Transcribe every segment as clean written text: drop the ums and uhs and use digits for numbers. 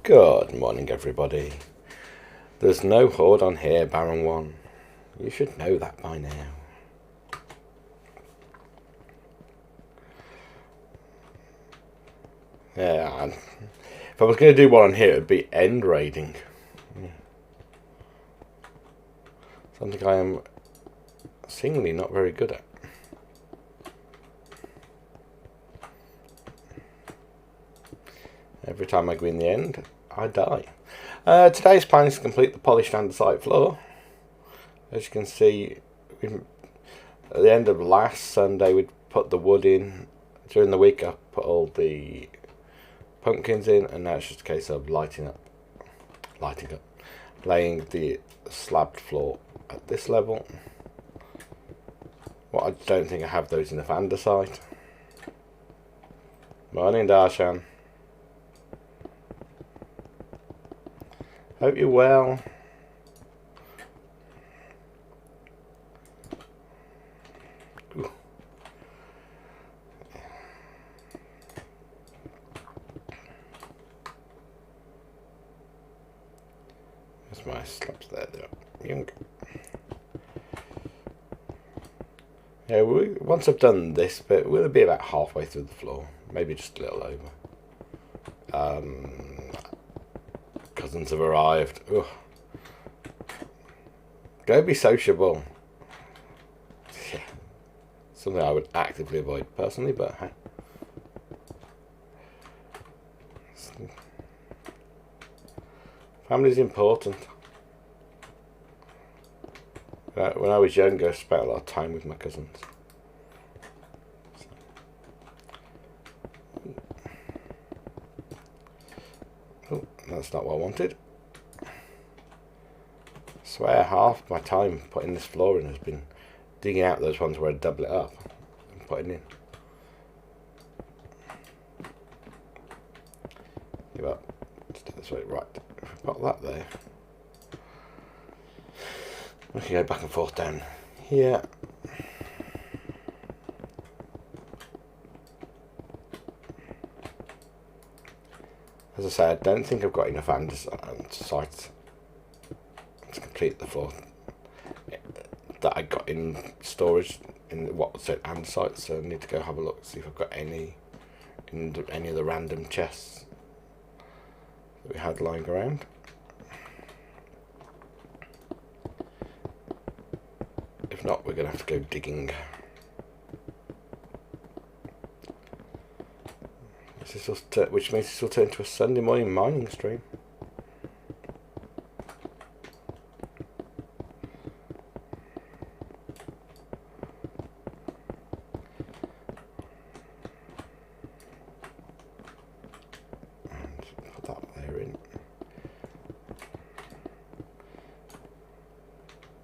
Good morning, everybody. There's no horde on here, Baron 1. You should know that by now. Yeah, if I was going to do one on here, it would be end raiding. Something I am seemingly not very good at. Every time I go in the end, I die. Today's plan is to complete the polished andesite floor. As you can see, at the end of last Sunday, we'd put the wood in. During the week, I put all the pumpkins in, and now it's just a case of lighting up, laying the slabbed floor at this level. Well, I don't think I have those enough andesite. Morning, Darshan. Hope you're well. Ooh. There's my slabs there. Young. Yeah, once I've done this bit, we'll be about halfway through the floor, maybe just a little over. Cousins have arrived. Ugh. Go be sociable. Yeah. Something I would actively avoid personally, but hey. Family's important. When I was younger, I spent a lot of time with my cousins. Oh, that's not what I wanted. I swear half my time putting this floor in has been digging out those ones where I double it up and putting in. Give up. Let's do this way. Right. If we put that there, we can go back and forth down here. As I say, I don't think I've got enough andesite to complete the floor that I got in storage in what said andesite, so I need to go have a look, see if I've got any in any of the random chests that we had lying around. If not, we're going to have to go digging. Which means this will turn into a Sunday morning mining stream. And put that there in.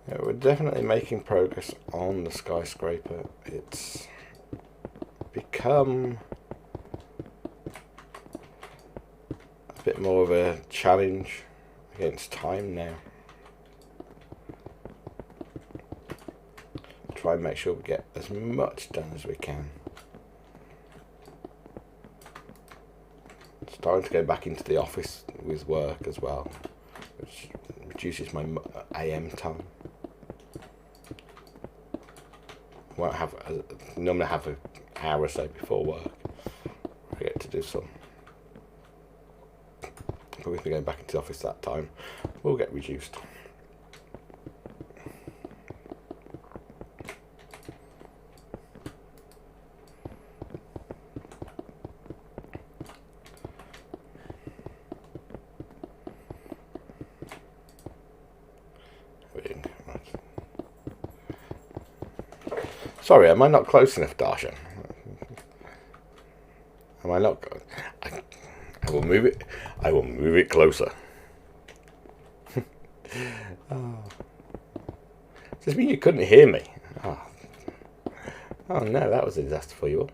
Yeah, we're definitely making progress on the skyscraper. It's become bit more of a challenge against time now. Try and make sure we get as much done as we can. Starting to go back into the office with work as well, which reduces my AM time. Won't have normally have an hour or so before work. I get to do some. But if we go back into the office that time, we'll get reduced. Sorry, am I not close enough, Darshan? Am I not? I will move it. I will move it closer. Oh. Does this mean you couldn't hear me? Oh no, that was a disaster for you all.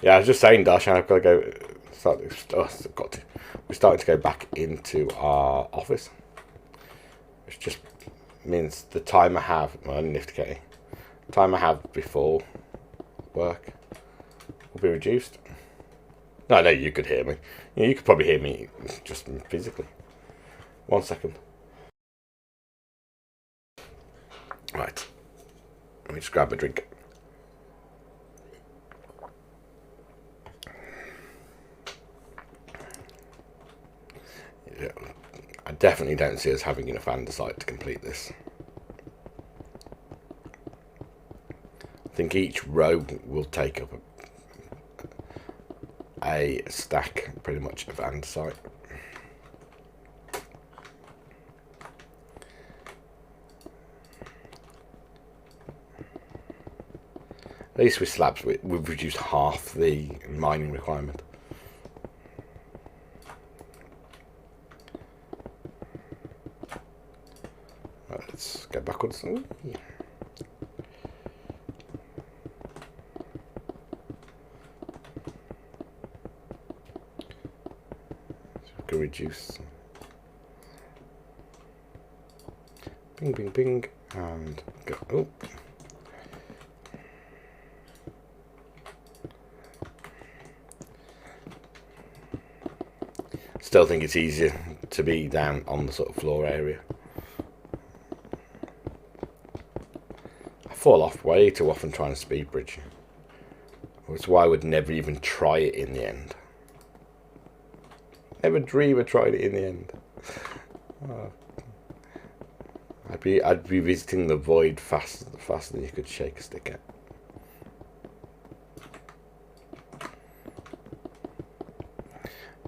Yeah, I was just saying, Darshan, I've got to go. We're starting to go back into our office, which just means the time I have. Well, nifty time I have before work will be reduced. No, no, you could hear me. Yeah, you could probably hear me just physically. 1 second. Right. Let me just grab a drink. Yeah, I definitely don't see us having enough andesite to complete this. I think each row will take up a stack, pretty much, of andesite. At least with slabs, we've reduced half the mining requirement. Right, let's go backwards. Ooh. Can reduce. Bing, bing, bing, and go. Oh. Still think it's easier to be down on the sort of floor area. I fall off way too often trying to speed bridge. That's why I would never even try it in the end. Never dream of trying it in the end. Oh. I'd be visiting the void faster than you could shake a stick at.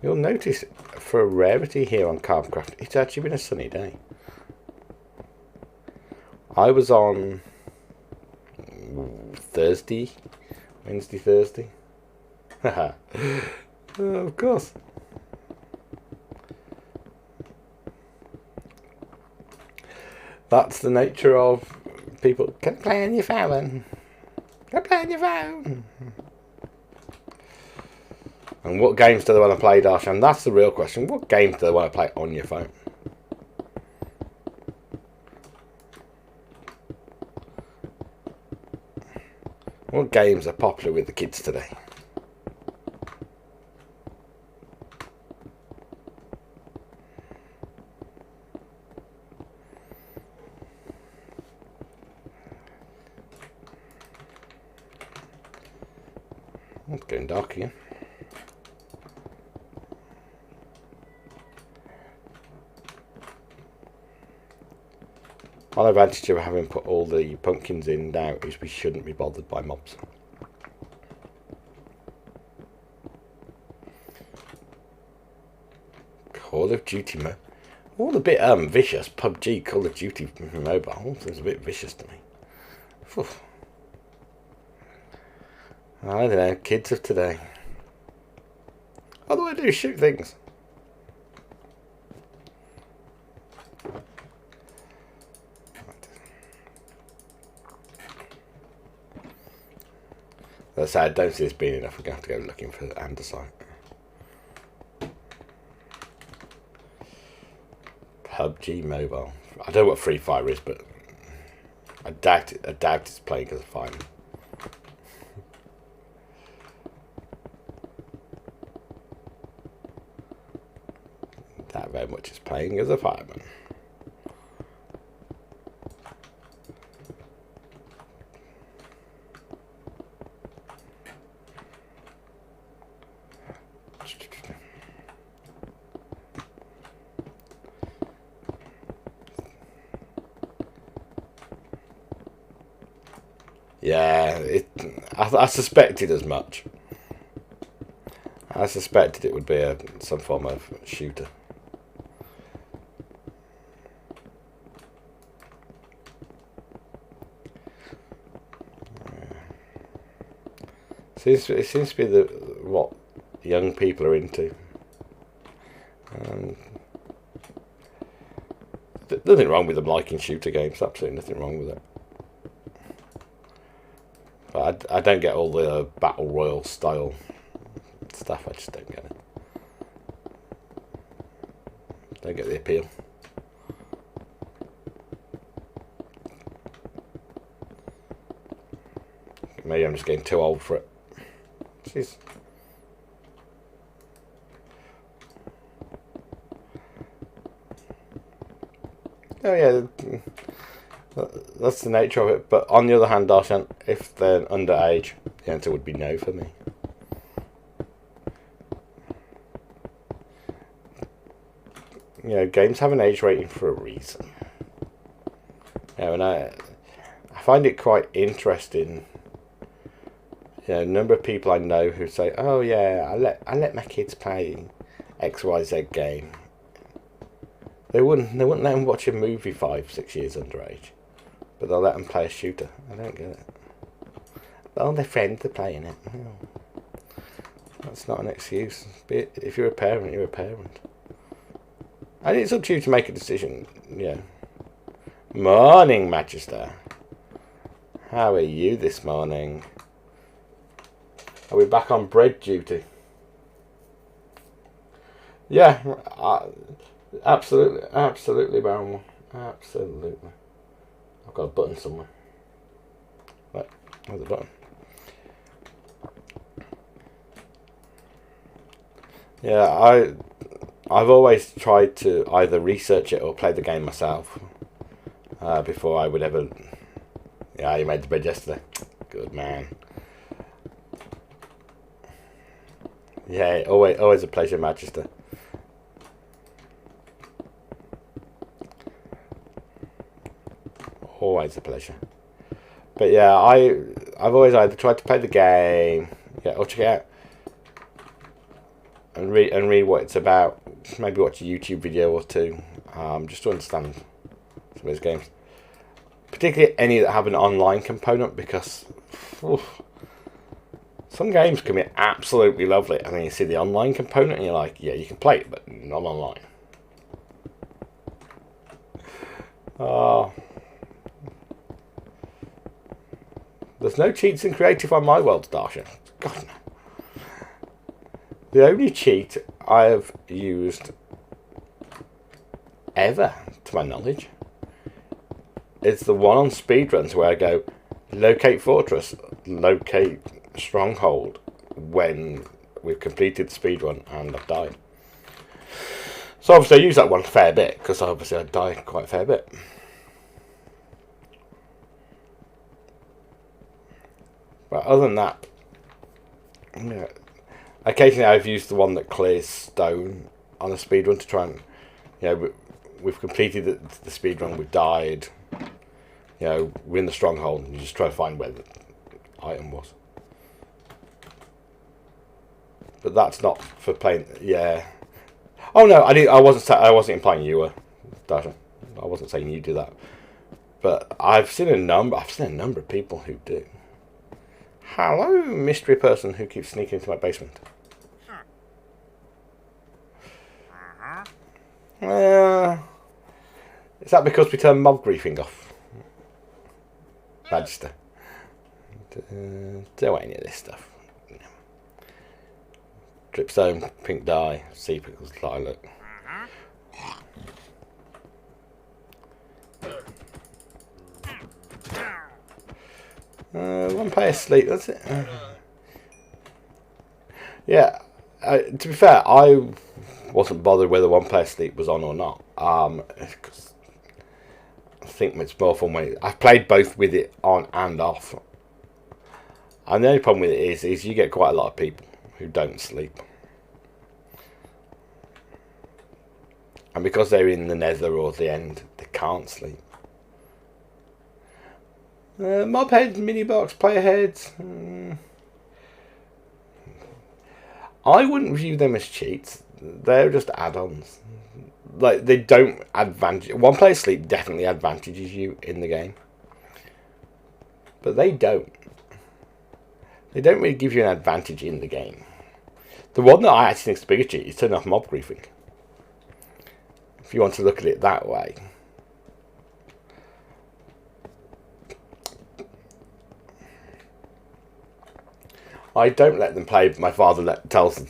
You'll notice, for a rarity here on Carbcraft, it's actually been a sunny day. I was on Thursday, Wednesday, Thursday. Of course. That's the nature of people. Can play on your phone. Can play on your phone. And what games do they want to play, Darshan? That's the real question. What games do they want to play on your phone? What games are popular with the kids today? It's getting dark again. One advantage of having put all the pumpkins in now is we shouldn't be bothered by mobs. Call of Duty all a bit vicious. PUBG, Call of Duty Mobile seems a bit vicious to me. Whew. I don't know, kids of today. All they do is shoot things. As I say, I don't see this being enough. We're going to have to go looking for andesite. PUBG Mobile. I don't know what Free Fire is, but I doubt it's playing as a fireman. Doubt very much it's playing as a fireman. Yeah, I suspected as much. I suspected it would be some form of shooter. It seems to be what young people are into. Nothing wrong with them liking shooter games. Absolutely nothing wrong with it. But I don't get all the battle royale style stuff. I just don't get it. Don't get the appeal. Maybe I'm just getting too old for it. Jeez. Oh yeah, that's the nature of it. But on the other hand, Darshan, if they're underage, the answer would be no for me. You know, games have an age rating for a reason. You know, and I find it quite interesting. You know, a number of people I know who say, "Oh yeah, I let my kids play XYZ game." They wouldn't let them watch a movie 5-6 years underage, but they'll let them play a shooter. I don't get it. All their friends are playing it. Oh, that's not an excuse. If you're a parent, you're a parent. And it's up to you to make a decision. Yeah. Morning, Manchester. How are you this morning? Are we back on bread duty? Yeah, absolutely, Baron One. Absolutely. I've got a button somewhere. Right, there's a button. Yeah, I've always tried to either research it or play the game myself before I would ever. Yeah, you made the bed yesterday. Good man. Yeah, always a pleasure, Manchester. Always a pleasure. But yeah, I've always either tried to play the game, yeah, or check it out and read what it's about. Maybe watch a YouTube video or two, just to understand some of these games. Particularly any that have an online component, because some games can be absolutely lovely, and then you see the online component and you're like, yeah, you can play it, but not online. There's no cheats in creative on my world, Darshan. God no. The only cheat I have used ever, to my knowledge, is the one on speedruns where I go, locate fortress, locate stronghold, when we've completed the speedrun and I've died. So obviously I use that one a fair bit, because obviously I die quite a fair bit. But other than that, yeah, occasionally I've used the one that clears stone on a speedrun to try and, you know, we've completed the speedrun, we've died, you know, we're in the stronghold, and you just try to find where the item was. But that's not for playing. Yeah. Oh no, I wasn't implying you were, Dasha. I wasn't saying you do that. But I've seen a number of people who do. Hello, mystery person who keeps sneaking into my basement. Is that because we turned mob griefing off? Magister. Do any of this stuff. Dripstone, pink dye, sea pickles, lilac. One player sleep, that's it. Yeah, to be fair, I wasn't bothered whether one player sleep was on or not. Cause I think it's more fun when I've played both with it on and off. And the only problem with it is you get quite a lot of people who don't sleep. And because they're in the nether or the end, they can't sleep. Mob heads, mini box, player heads. I wouldn't view them as cheats. They're just add-ons. Like, they don't advantage. One player sleep definitely advantages you in the game, but they don't. They don't really give you an advantage in the game. The one that I actually think is the biggest cheat is turning off mob griefing. If you want to look at it that way. I don't let them play. My father tells them.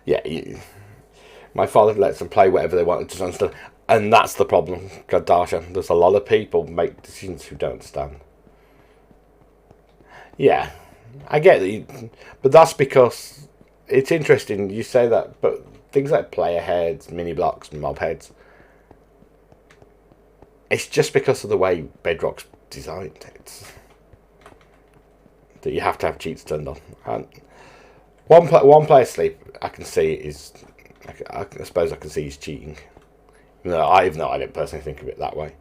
Yeah, my father lets them play whatever they want to understand. And that's the problem, Darshan. There's a lot of people make decisions who don't understand. Yeah, I get that. But that's because it's interesting you say that. But things like player heads, mini blocks, mob heads, It's just because of the way Bedrock's designed. It's that you have to have cheats turned on. And one player sleep I can see is, I suppose I can see he's cheating. Even though I don't personally think of it that way.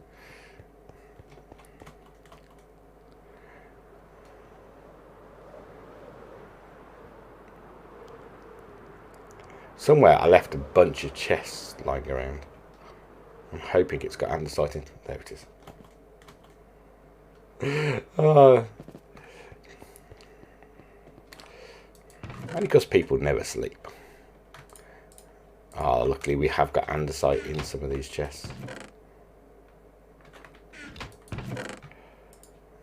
Somewhere I left a bunch of chests lying around. I'm hoping it's got andesite in. There it is. Only because people never sleep. Luckily we have got andesite in some of these chests.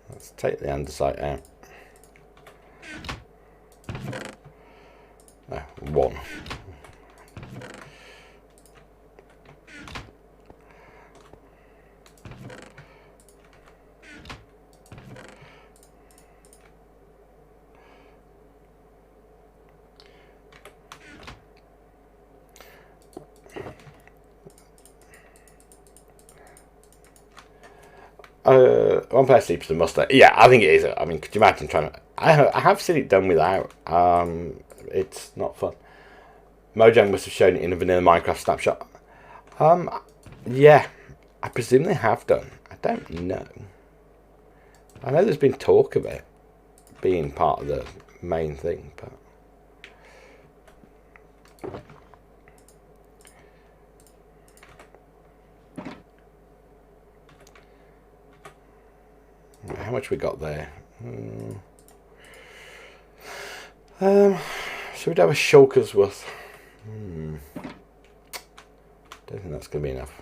Let's take the andesite out. No, one. One player sleeps the muster. Yeah, I think it is. I mean, could you imagine trying to... I have seen it done without. It's not fun. Mojang must have shown it in a vanilla Minecraft snapshot. Yeah, I presume they have done. I don't know. I know there's been talk of it being part of the main thing, but... How much we got there? So we'd have a shulker's worth. Don't think that's going to be enough.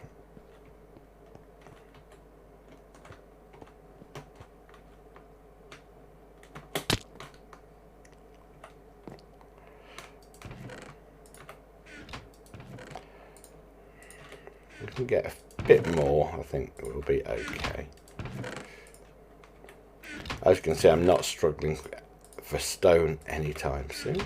We can get a bit more. I think it will be okay. As you can see, I'm not struggling for stone anytime soon.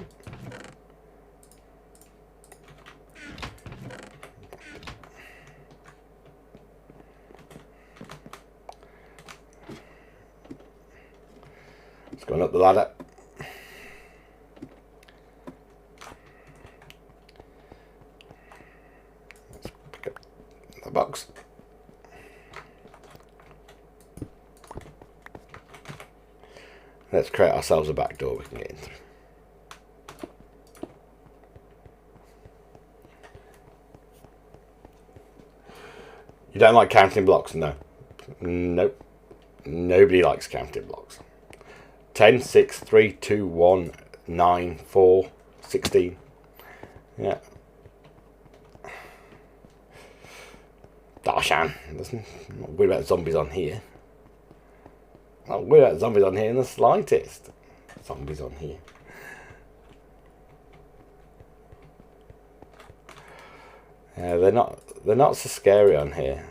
It's going up the ladder. Let's pick up the box. Let's create ourselves a back door we can get in through. You don't like counting blocks? No. Nope. Nobody likes counting blocks. 10, 6, 3, 2, 1, 9, 4, 16. Yeah. Darshan. I'm not worried about zombies on here. I'm not worried about zombies on here in the slightest. Zombies on here. Yeah, they're not so scary on here.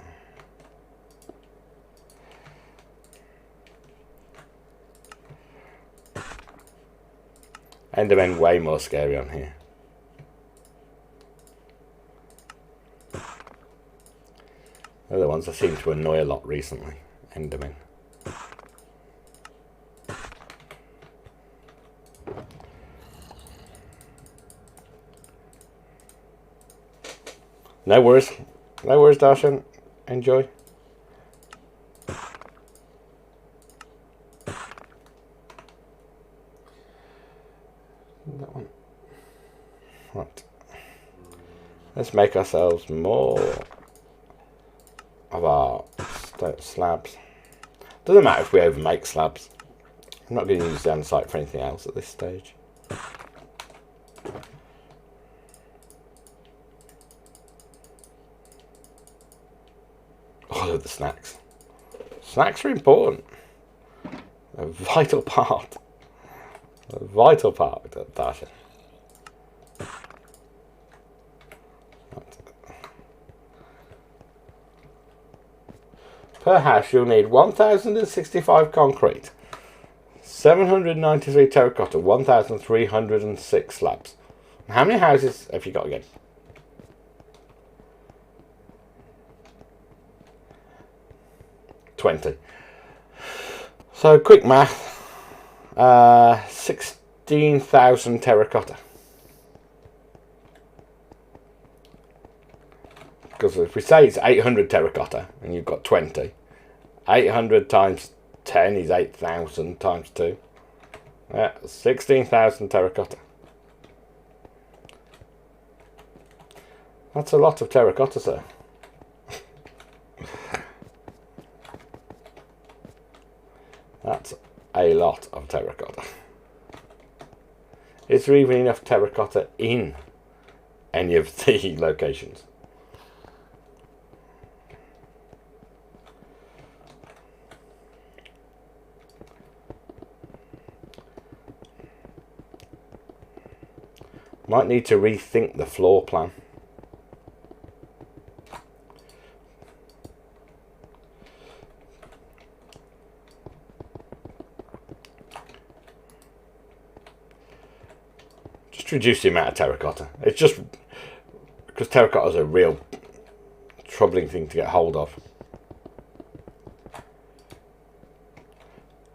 Endermen way more scary on here. They're the ones that seem to annoy a lot recently. Endermen. No worries. No worries, Darshan. Enjoy. That one. Right. Let's make ourselves more of our slabs. Doesn't matter if we overmake slabs. I'm not going to use the andesite for anything else at this stage. Oh, the snacks. Snacks are important. A vital part. A vital part of that. Per house, you'll need 1,065 concrete, 793 terracotta, 1,306 slabs. How many houses have you got again? 20. So quick math. 16,000 terracotta. Because if we say it's 800 terracotta and you've got 20, 800 times 10 is 8,000 times 2. Yeah, 16,000 terracotta. That's a lot of terracotta, sir. That's a lot of terracotta. Is there even enough terracotta in any of the locations? Might need to rethink the floor plan. Just reduce the amount of terracotta. It's just because terracotta is a real troubling thing to get hold of.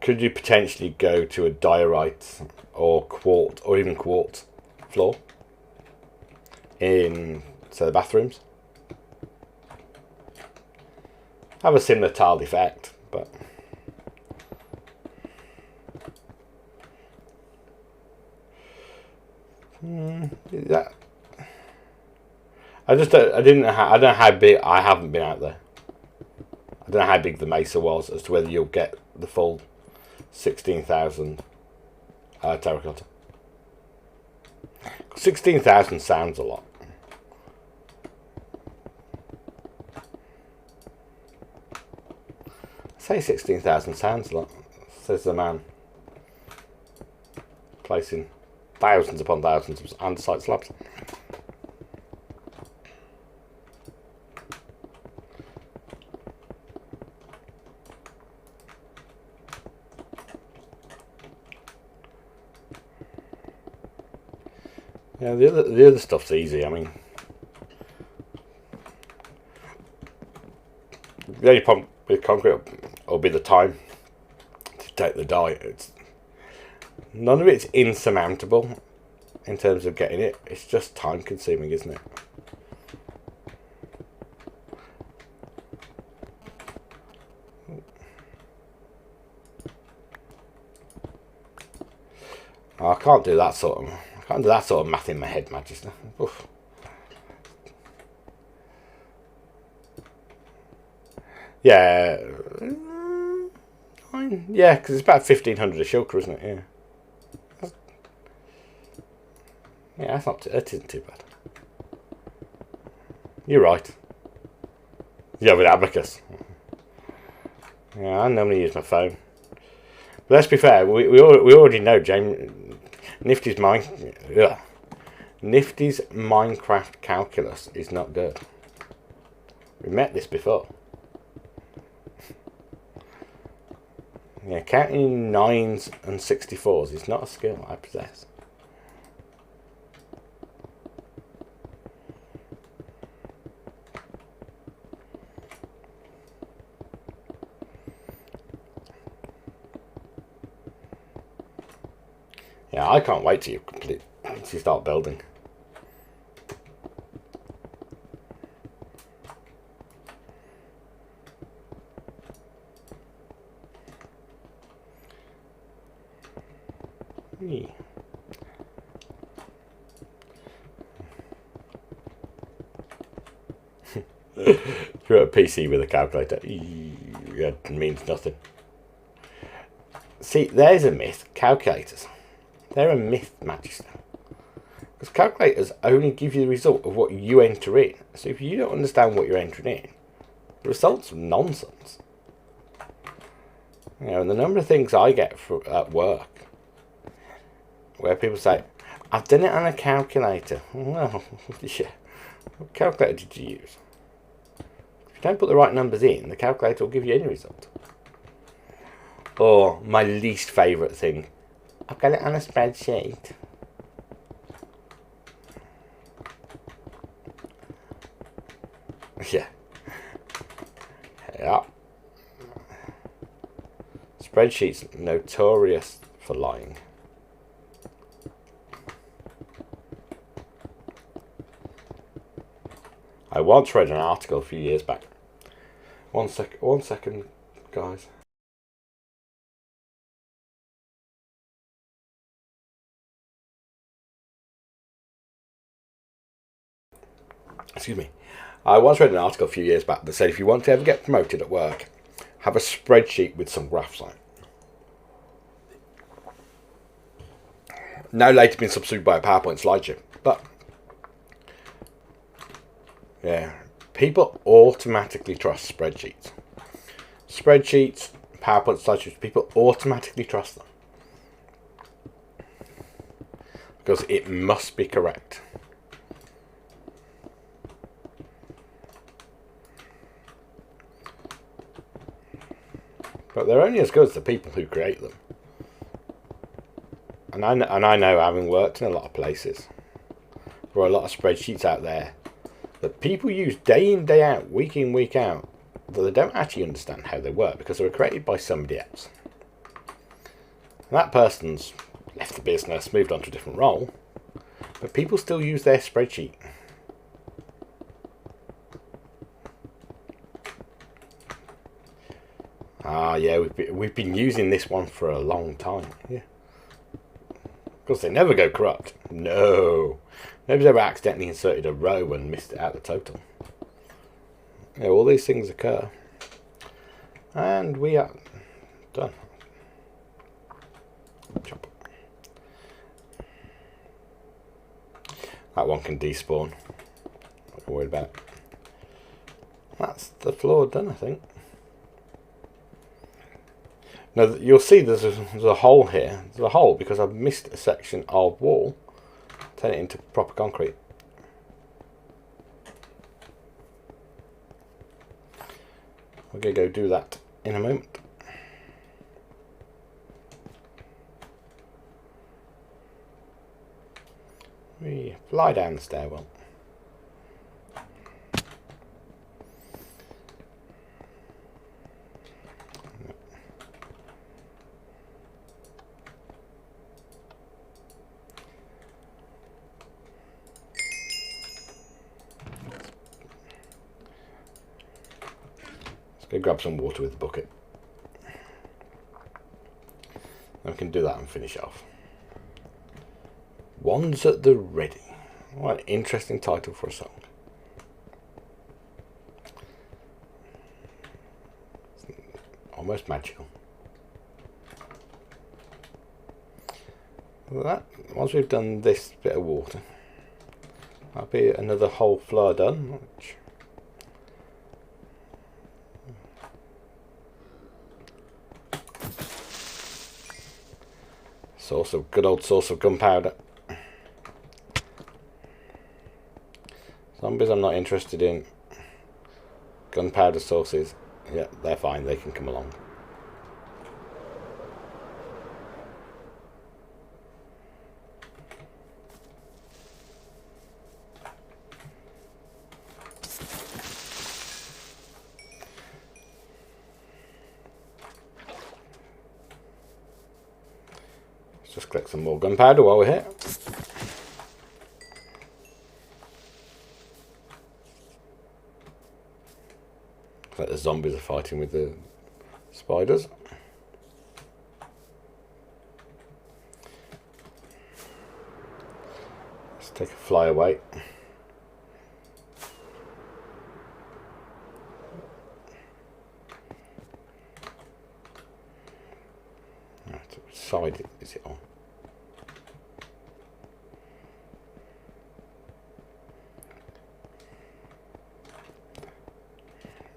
Could you potentially go to a diorite or quartz or even quartz floor in, say, the bathrooms? Have a similar tiled effect, but that I don't know how big. I haven't been out there. I don't know how big the mesa was as to whether you'll get the full 16,000 terracotta. 16,000 sounds a lot. Say 16,000 sounds a lot, says the man placing thousands upon thousands of andesite slabs. Yeah, the other stuff's easy. I mean, the only problem with concrete will be the time to take the die. None of it's insurmountable in terms of getting it. It's just time consuming, isn't it? I can't do that sort of math in my head, Magister. Oof. Yeah, yeah, because it's about 1,500 a shulker, isn't it? Yeah, that isn't too bad. You're right. Yeah, with abacus. Yeah, I normally use my phone. But let's be fair, we already know Nifty's Minecraft calculus is not good. We met this before. Yeah, counting 9s and 64s is not a skill I possess. Yeah, I can't wait till you start building. If you're at a PC with a calculator, it means nothing. See, there's a myth. Calculators. They're a myth, Magister. Because calculators only give you the result of what you enter in. So if you don't understand what you're entering in, the results are nonsense. You know, and the number of things I get at work where people say, I've done it on a calculator. Well, yeah. What calculator did you use? If you don't put the right numbers in, the calculator will give you any result. Or my least favourite thing, I've got it on a spreadsheet. Yeah. Yeah. Spreadsheets notorious for lying. I once read an article a few years back. One second, guys. Excuse me. I once read an article a few years back that said if you want to ever get promoted at work, have a spreadsheet with some graphs on it. Now later been substituted by a PowerPoint slideshow, but yeah, people automatically trust spreadsheets. Spreadsheets, PowerPoint slideshows, people automatically trust them because it must be correct. But they're only as good as the people who create them. And I know, having worked in a lot of places, there are a lot of spreadsheets out there that people use day in, day out, week in, week out, that they don't actually understand how they work because they were created by somebody else. And that person's left the business, moved on to a different role, but people still use their spreadsheet. Yeah, we've been using this one for a long time. Yeah, because they never go corrupt. No, nobody's ever accidentally inserted a row and missed it out the total. Yeah, all these things occur, and we are done. Chop. That one can despawn. Not worried about it. That's the floor done, I think. Now you'll see there's a hole here. There's a hole because I've missed a section of wall. Turn it into proper concrete. We're going to go do that in a moment. We fly down the stairwell. Go grab some water with the bucket. Then we can do that and finish off. One's at the ready. What an interesting title for a song. Almost magical. That, once we've done this bit of water, that'll be another whole floor done. Good old source of gunpowder. Zombies I'm not interested in. Gunpowder sources, yeah, they're fine, they can come along. Just collect some more gunpowder while we're here. Like the zombies are fighting with the spiders. Let's take a fly away. Right, which side is it on?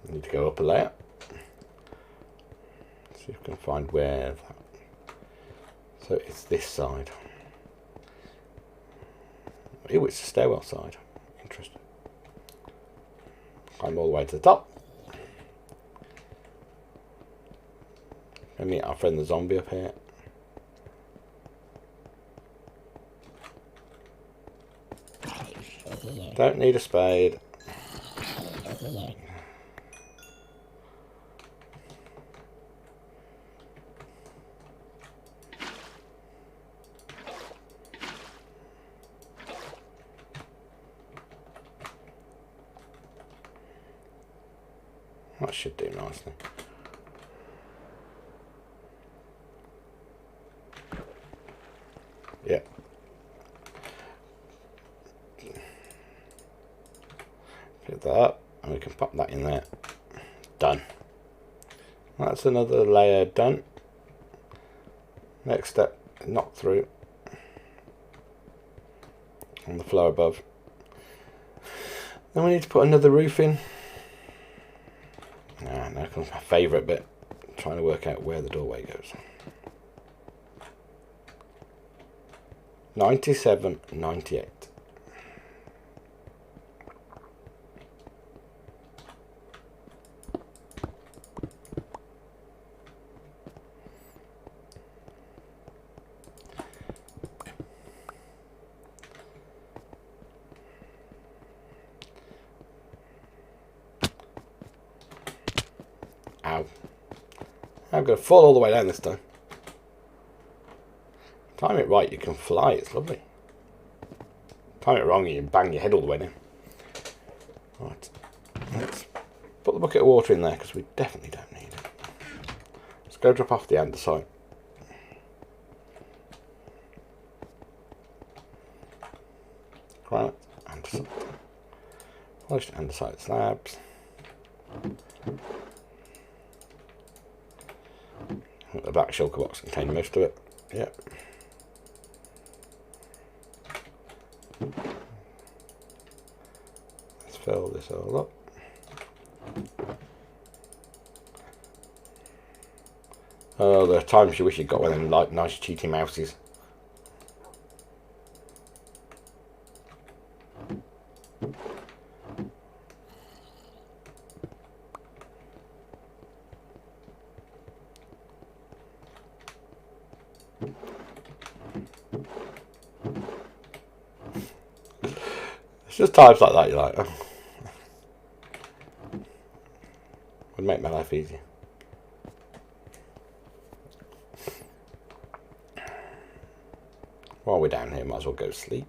Need to go up a layer. See if we can find where that. So it's this side. Oh, it's the stairwell side. Interesting. Climb all the way to the top. And meet our friend the zombie up here. Don't need a spade. That should do nicely. Yeah. Pick that up and we can pop that in there. Done. That's another layer done. Next step, knock through on the floor above. Then we need to put another roof in. Now comes my favourite bit, trying to work out where the doorway goes. 97, 98. Ow. I'm going to fall all the way down this time. Time it right, you can fly. It's lovely. Time it wrong, you bang your head all the way down. Right. Let's put the bucket of water in there because we definitely don't need it. Let's go drop off the andesite. Granite, andesite. Polished andesite slabs. The back shulker box contained most of it. Yep. Let's fill this all up. Oh, there are times you wish you'd got one of them like nice cheaty mouses. It's just times like that you're like, oh. Would make my life easier. While we're down here, might as well go sleep.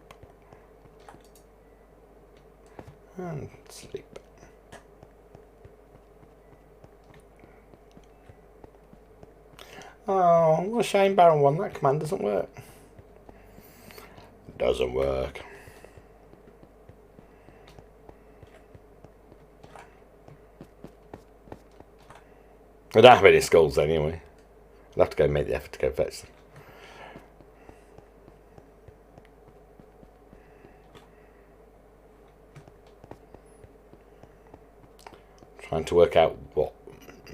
And sleep. Oh, what a shame, Baron 1. That command doesn't work. Doesn't work. I don't have any skulls anyway. I'll have to go make the effort to go fetch them. Trying to work out what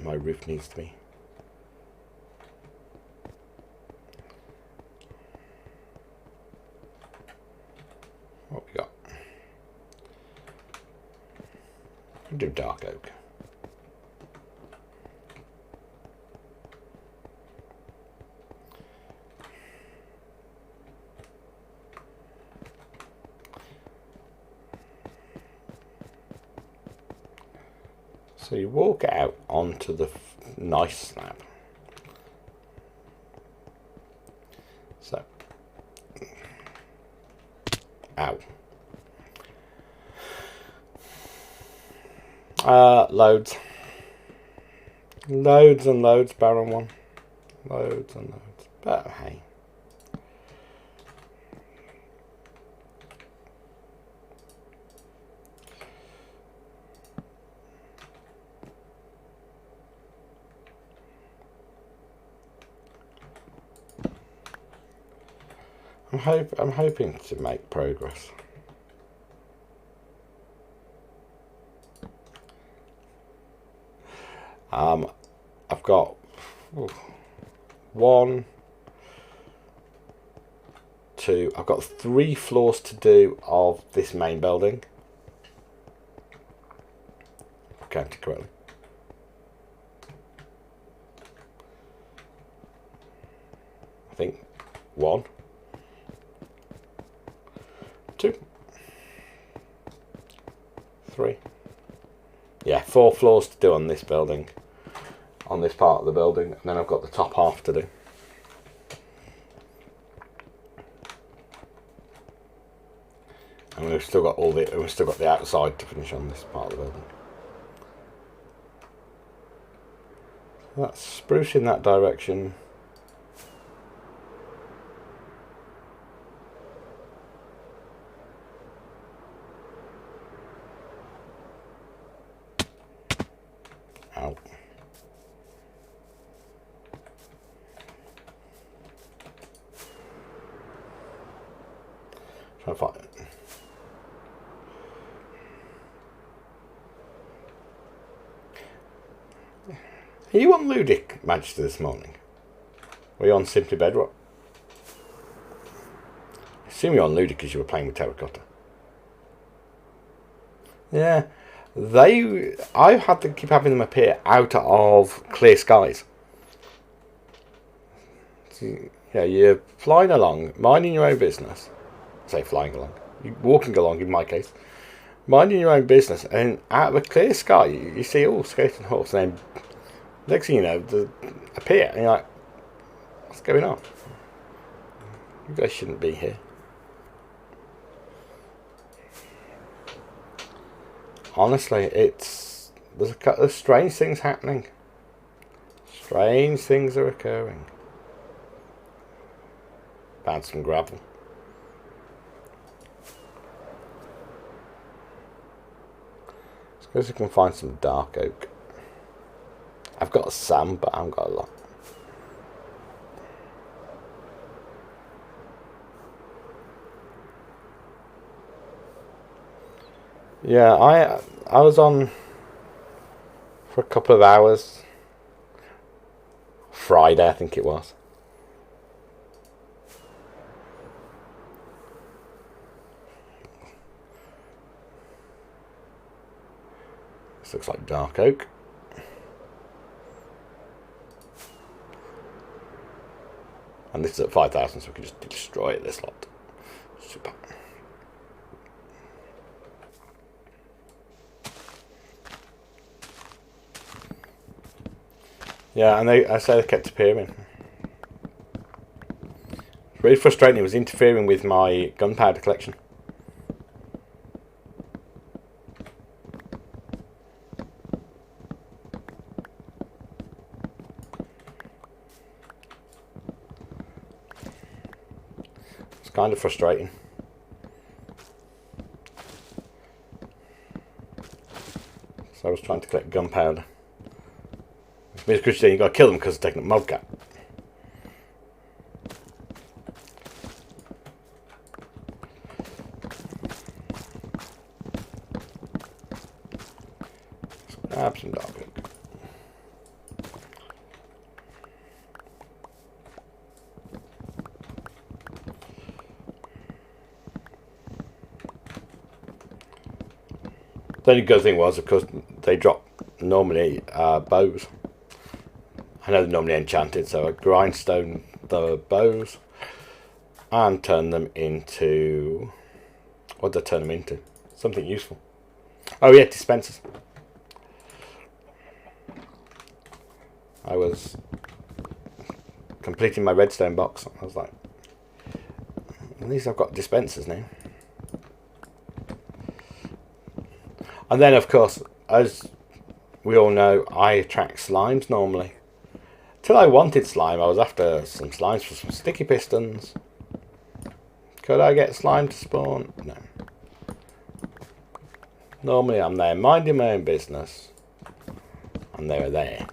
my roof needs to be. What we got? We'll do dark oak. So you walk out onto the nice slab. So, ow. Loads. Loads and loads, Baron 1. Loads and loads. But hey. I'm hoping to make progress. I've got 1, 2. I've got 3 floors to do of this main building. If I counted correctly. I think 1, 2, 3. Yeah, 4 floors to do on this building, on this part of the building, and then I've got the top half to do. And we've still got the outside to finish on this part of the building. That's spruce in that direction. Ow. Trying to find it. Are you on Ludic Majesty this morning? Or are you on Simply Bedrock? I assume you're on Ludic because you were playing with terracotta. Yeah. I've had to keep having them appear out of clear skies. So, yeah, you're flying along, minding your own business. I say flying along. You're walking along in my case. Minding your own business, and out of a clear sky, you see all skeleton horse, and then next thing you know, they appear, and you're like, what's going on? You guys shouldn't be here. Honestly, there's a couple of strange things happening. Strange things are occurring. Found some gravel. Suppose we can find some dark oak. I've got some, but I haven't got a lot. Yeah, I was on for a couple of hours. Friday, I think it was. This looks like dark oak. And this is at 5,000, so we can just destroy it this lot. Super. Yeah, and I say they kept appearing. It's really frustrating. It was interfering with my gunpowder collection. It's kind of frustrating. So I was trying to collect gunpowder. It's good saying you got to kill them because they're taking a mobcat. Grab some dark oak. The only good thing was, of course, they drop normally bows. I know they're normally enchanted, so I grindstone the bows and turn them into... What did I turn them into? Something useful. Oh yeah, dispensers. I was completing my redstone box. I was like, at least I've got dispensers now. And then, of course, as we all know, I attract slimes normally. Till I wanted slime, I was after some slimes for some sticky pistons. Could I get slime to spawn? No. Normally I'm there minding my own business. And they were there.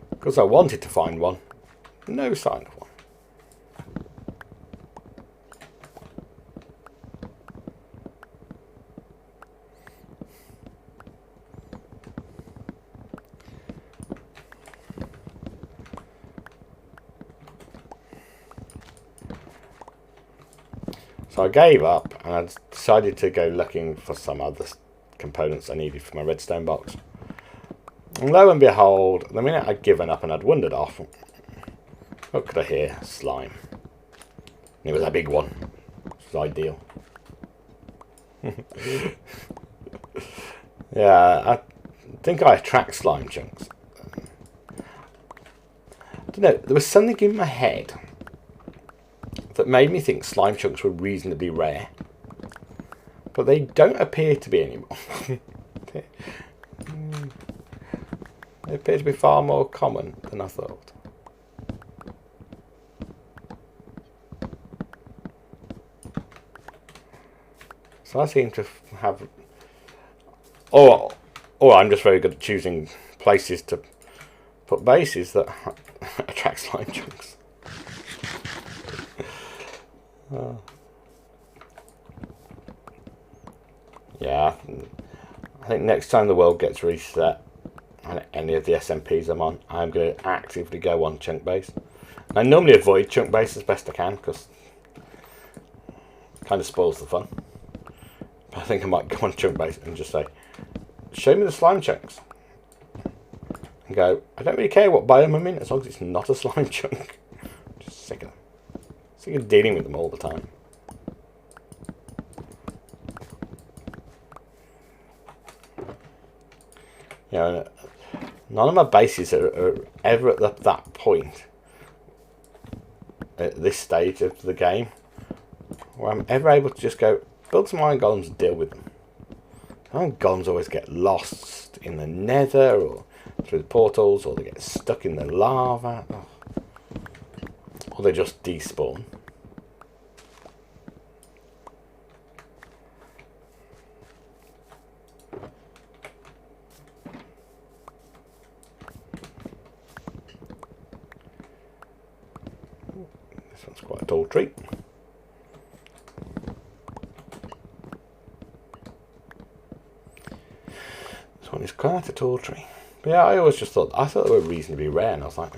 Because I wanted to find one. No sign of one. So I gave up and I decided to go looking for some other components I needed for my redstone box. And lo and behold, the minute I'd given up and I'd wandered off, what could I hear? Slime. And it was a big one. Which was ideal. Yeah, I think I attract slime chunks. I don't know, there was something in my head that made me think slime chunks were reasonably rare. But they don't appear to be anymore. They appear to be far more common than I thought. So I seem to have... Or I'm just very good at choosing places to put bases that attract slime chunks. Yeah, I think next time the world gets reset and any of the SMPs I'm on, I'm going to actively go on chunk base. I normally avoid chunk base as best I can because it kind of spoils the fun. But I think I might go on chunk base and just say, show me the slime chunks. And go, I don't really care what biome I'm in as long as it's not a slime chunk. I'm just sick of them. Sick of dealing with them all the time. You know, none of my bases are ever at that point at this stage of the game where I'm ever able to just go build some iron golems and deal with them. Iron golems always get lost in the nether or through the portals, or they get stuck in the lava, or they just despawn. This one's quite a tall tree. This one is quite a tall tree. But yeah, I always just thought, they were reasonably rare, and I was like,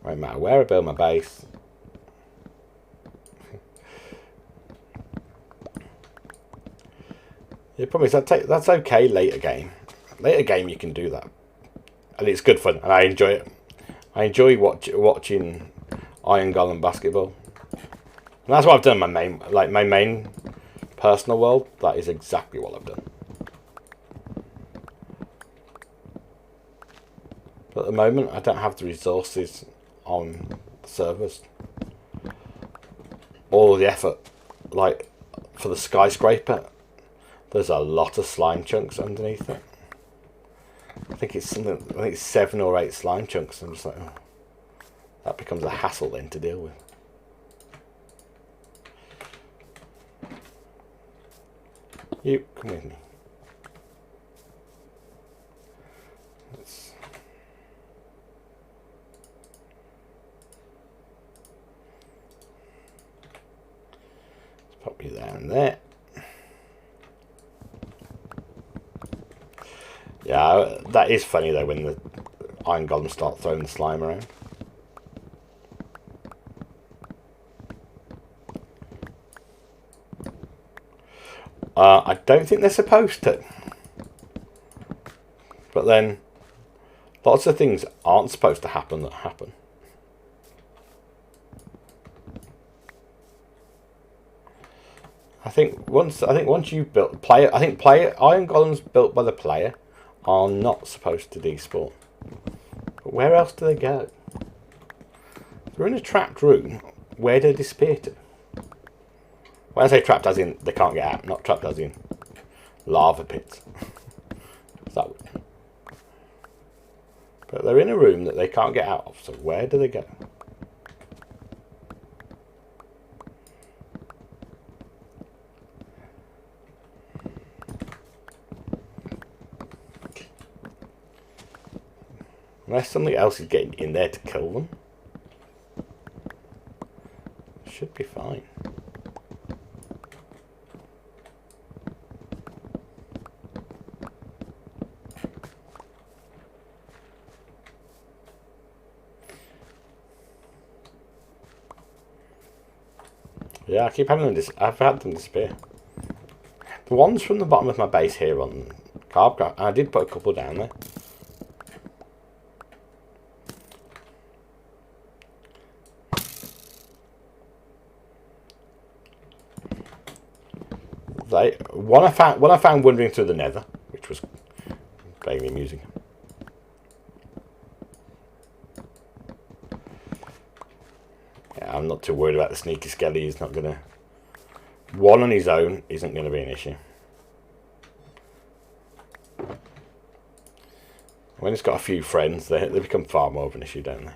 Won't matter where I build my base. The problem is that's okay later game. Later game you can do that, and it's good fun, and I enjoy it. I enjoy watching Iron Golem basketball, and that's what I've done. My main personal world. That is exactly what I've done. But at the moment, I don't have the resources on the servers, all the effort, like for the skyscraper. There's a lot of slime chunks underneath it. I think it's 7 or 8 slime chunks. I'm just like, oh, that becomes a hassle then to deal with. You come with me. Let's pop you there and there. Yeah, that is funny though when the iron golems start throwing the slime around. I don't think they're supposed to. But then, lots of things aren't supposed to happen that happen. I think once you build player, iron golems built by the player are not supposed to despawn. But where else do they go? If they're in a trapped room, where do they disappear to? When I say trapped as in they can't get out, not trapped as in lava pits. But they're in a room that they can't get out of, so where do they go? Unless something else is getting in there to kill them. Should be fine. Yeah, I keep having them I've had them disappear. The ones from the bottom of my base here on Carbcraft, I did put a couple down there. One I found wandering through the nether, which was vaguely amusing. Yeah, I'm not too worried about the sneaky skelly. He's not gonna. One on his own isn't going to be an issue. When it's got a few friends, they become far more of an issue, don't they?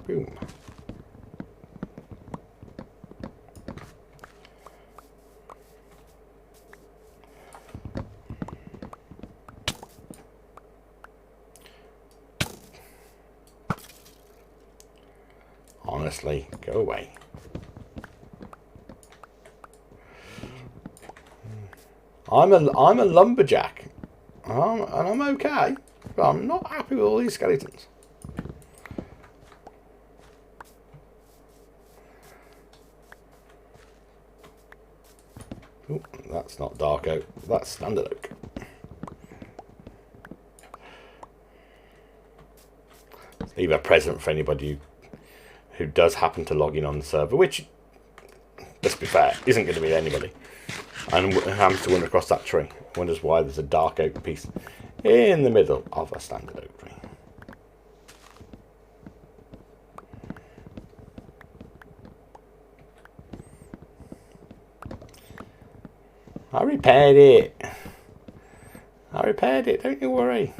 Boom. Honestly, go away. I'm a lumberjack, and I'm okay, but I'm not happy with all these skeletons. Ooh, that's not dark oak, that's standard oak. Leave a present for anybody who does happen to log in on the server, which, let's be fair, isn't going to be anybody, and happens to wander across that tree, wonders why there's a dark oak piece in the middle of a standard oak tree. I repaired it. Don't you worry.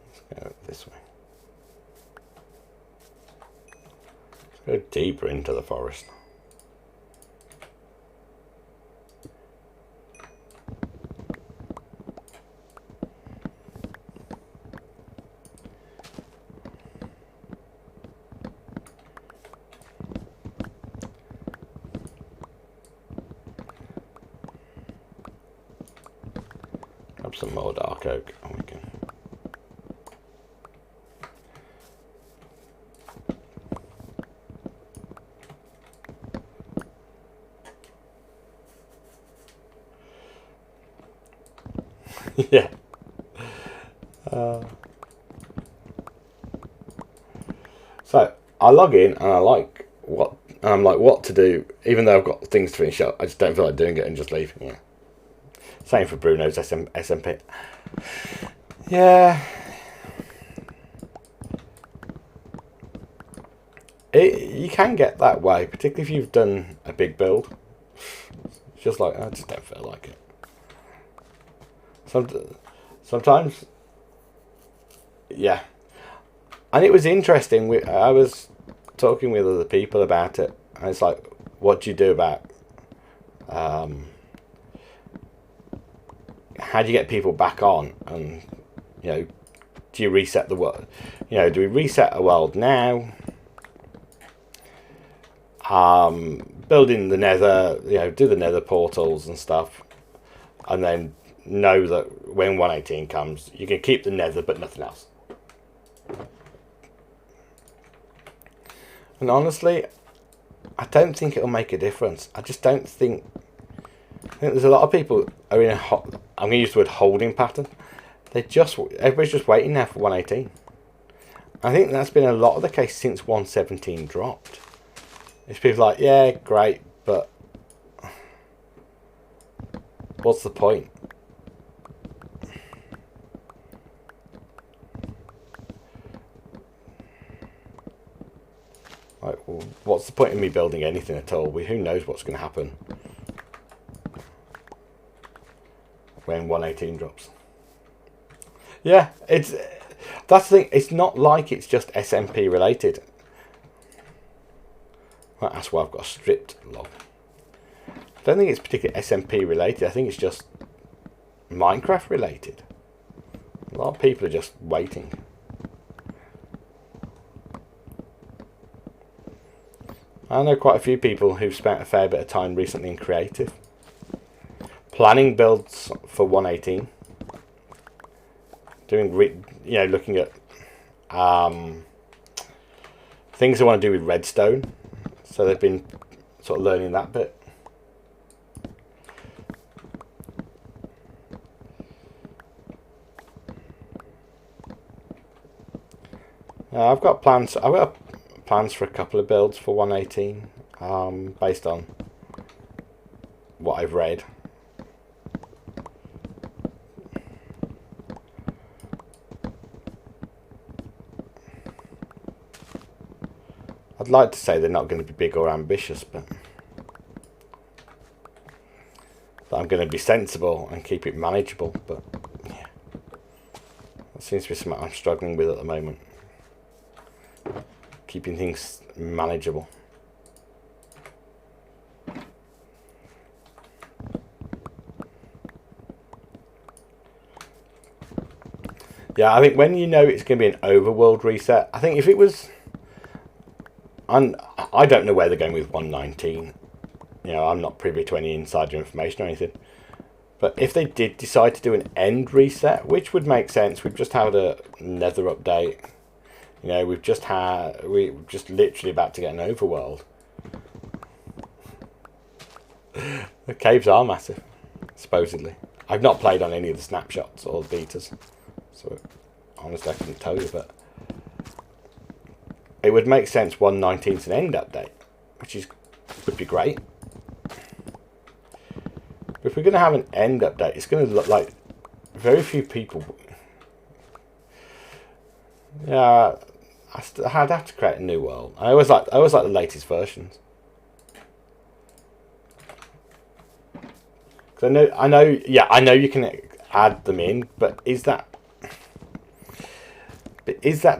Let's go this way. Go deeper into the forest. Grab some more dark oak and we can... yeah. So I log in and I'm like, what to do, even though I've got things to finish up. I just don't feel like doing it and just leaving. Yeah. Same for Bruno's SMP. Yeah. You can get that way, particularly if you've done a big build. It's just like, I just don't feel like it. Sometimes, yeah. And it was interesting. I was talking with other people about it, and it's like, what do you do about? How do you get people back on? And do you reset the world? Do we reset a world now? Building the nether, do the nether portals and stuff, and then know that when 118 comes, you can keep the nether but nothing else. And honestly, I don't think it'll make a difference. I just don't think... I think there's a lot of people are in a... I'm going to use the word holding pattern. Everybody's just waiting now for 118. I think that's been a lot of the case since 117 dropped. It's people like, yeah, great, but... what's the point? Like, well, what's the point in me building anything at all? Who knows what's going to happen when 118 drops? Yeah, that's the thing. It's not like it's just SMP related. Well, that's why I've got a stripped log. I don't think it's particularly SMP related. I think it's just Minecraft related. A lot of people are just waiting. I know quite a few people who've spent a fair bit of time recently in creative, planning builds for 118, doing looking at things they want to do with redstone. So they've been sort of learning that bit. I've got plans. I've got plans for a couple of builds for 118, based on what I've read. I'd like to say they're not going to be big or ambitious, but that I'm going to be sensible and keep it manageable. But yeah, that seems to be something I'm struggling with at the moment. Keeping things manageable. Yeah, I think when you know it's going to be an overworld reset, I think if it was... I don't know where they're going with 119. You know, I'm not privy to any insider information or anything. But if they did decide to do an end reset, which would make sense, we've just had a nether update. You know, we're just literally about to get an overworld. The caves are massive, supposedly. I've not played on any of the snapshots or the betas, so honestly I couldn't tell you, but it would make sense 119's an end update, which would be great. But if we're going to have an end update, it's going to look like very few people. Yeah, I'd have to create a new world. I always like the latest versions. Because I know you can add them in, but is that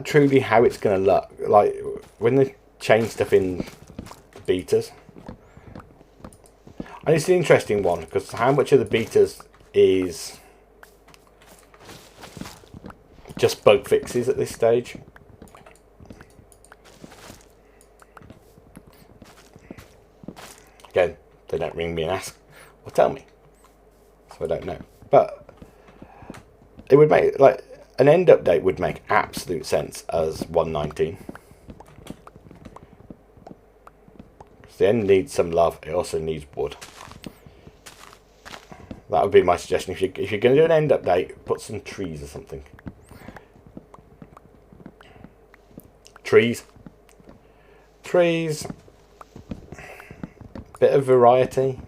truly how it's going to look? Like when they change stuff in betas, and it's an interesting one because how much of the betas is just bug fixes at this stage? Again, they don't ring me and ask or tell me, so I don't know. But it would make, like, an end update would make absolute sense as 119. The end needs some love. It also needs wood. That would be my suggestion. If you're going to do an end update, put some trees or something. Trees. Bit of variety.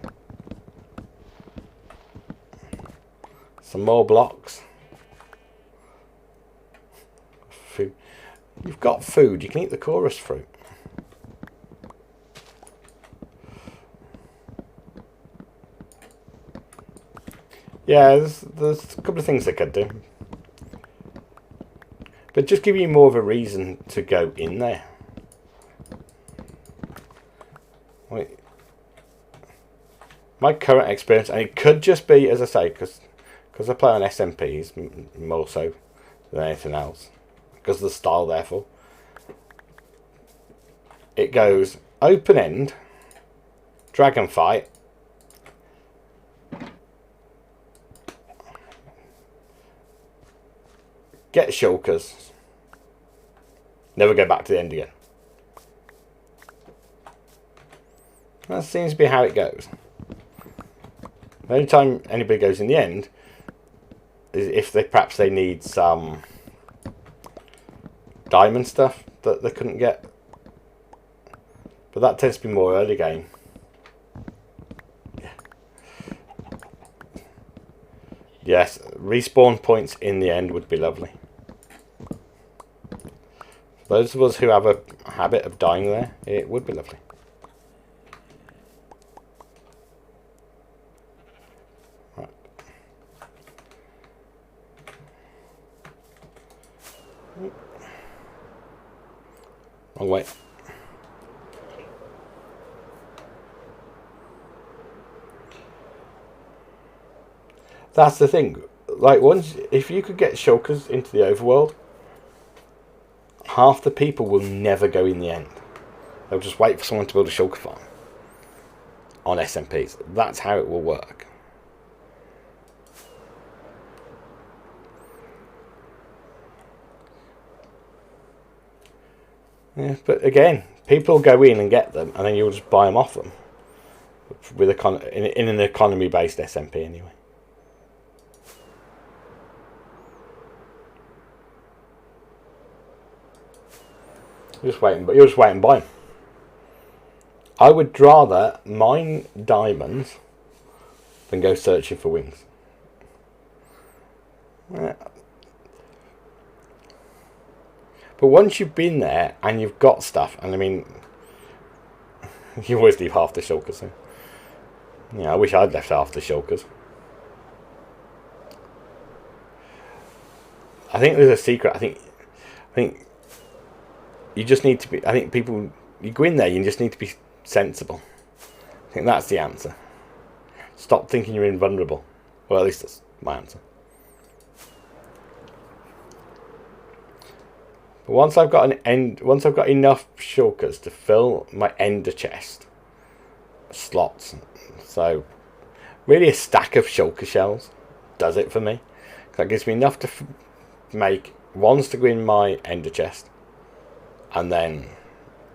Some more blocks. Food. You've got food. You can eat the chorus fruit. Yeah, there's a couple of things they could do. But just give you more of a reason to go in there. Wait. My current experience, and it could just be, as I say, because I play on SMPs more so than anything else, because of the style, therefore. It goes open end, dragon fight, get shulkers, never go back to the end again. That seems to be how it goes. The only time anybody goes in the end is if perhaps they need some diamond stuff that they couldn't get. But that tends to be more early game. Yeah. Yes, respawn points in the end would be lovely. Those of us who have a habit of dying there, it would be lovely. Right. Wrong way. That's the thing. Like, if you could get shulkers into the overworld, half the people will never go in the end. They'll just wait for someone to build a shulker farm on SMPs. That's how it will work. Yeah, but again, people will go in and get them, and then you'll just buy them off them with in an economy-based SMP anyway. You'll just wait and buy them. I would rather mine diamonds than go searching for wings. But once you've been there and you've got stuff, and I mean, you always leave half the shulkers. So. Yeah, I wish I'd left half the shulkers. I think there's a secret. I think you just need to be. I think people, you go in there, you just need to be sensible. I think that's the answer. Stop thinking you're invulnerable. Well, at least that's my answer. But once I've got enough shulkers to fill my ender chest slots, so really a stack of shulker shells does it for me. That gives me enough to make ones to go in my ender chest, and then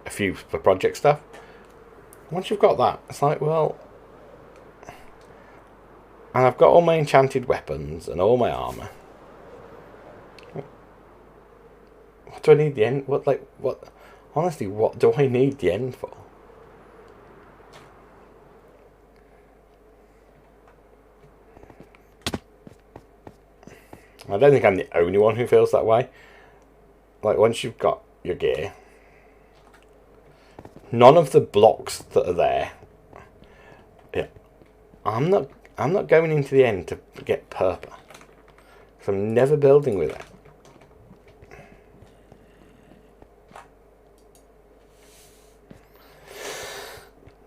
a few for project stuff. Once you've got that, it's like, well, and I've got all my enchanted weapons and all my armor. What do I need the end? What? Honestly, what do I need the end for? I don't think I'm the only one who feels that way. Like, once you've got your gear, none of the blocks that are there. Yeah, I'm not going into the end to get purple, because I'm never building with it.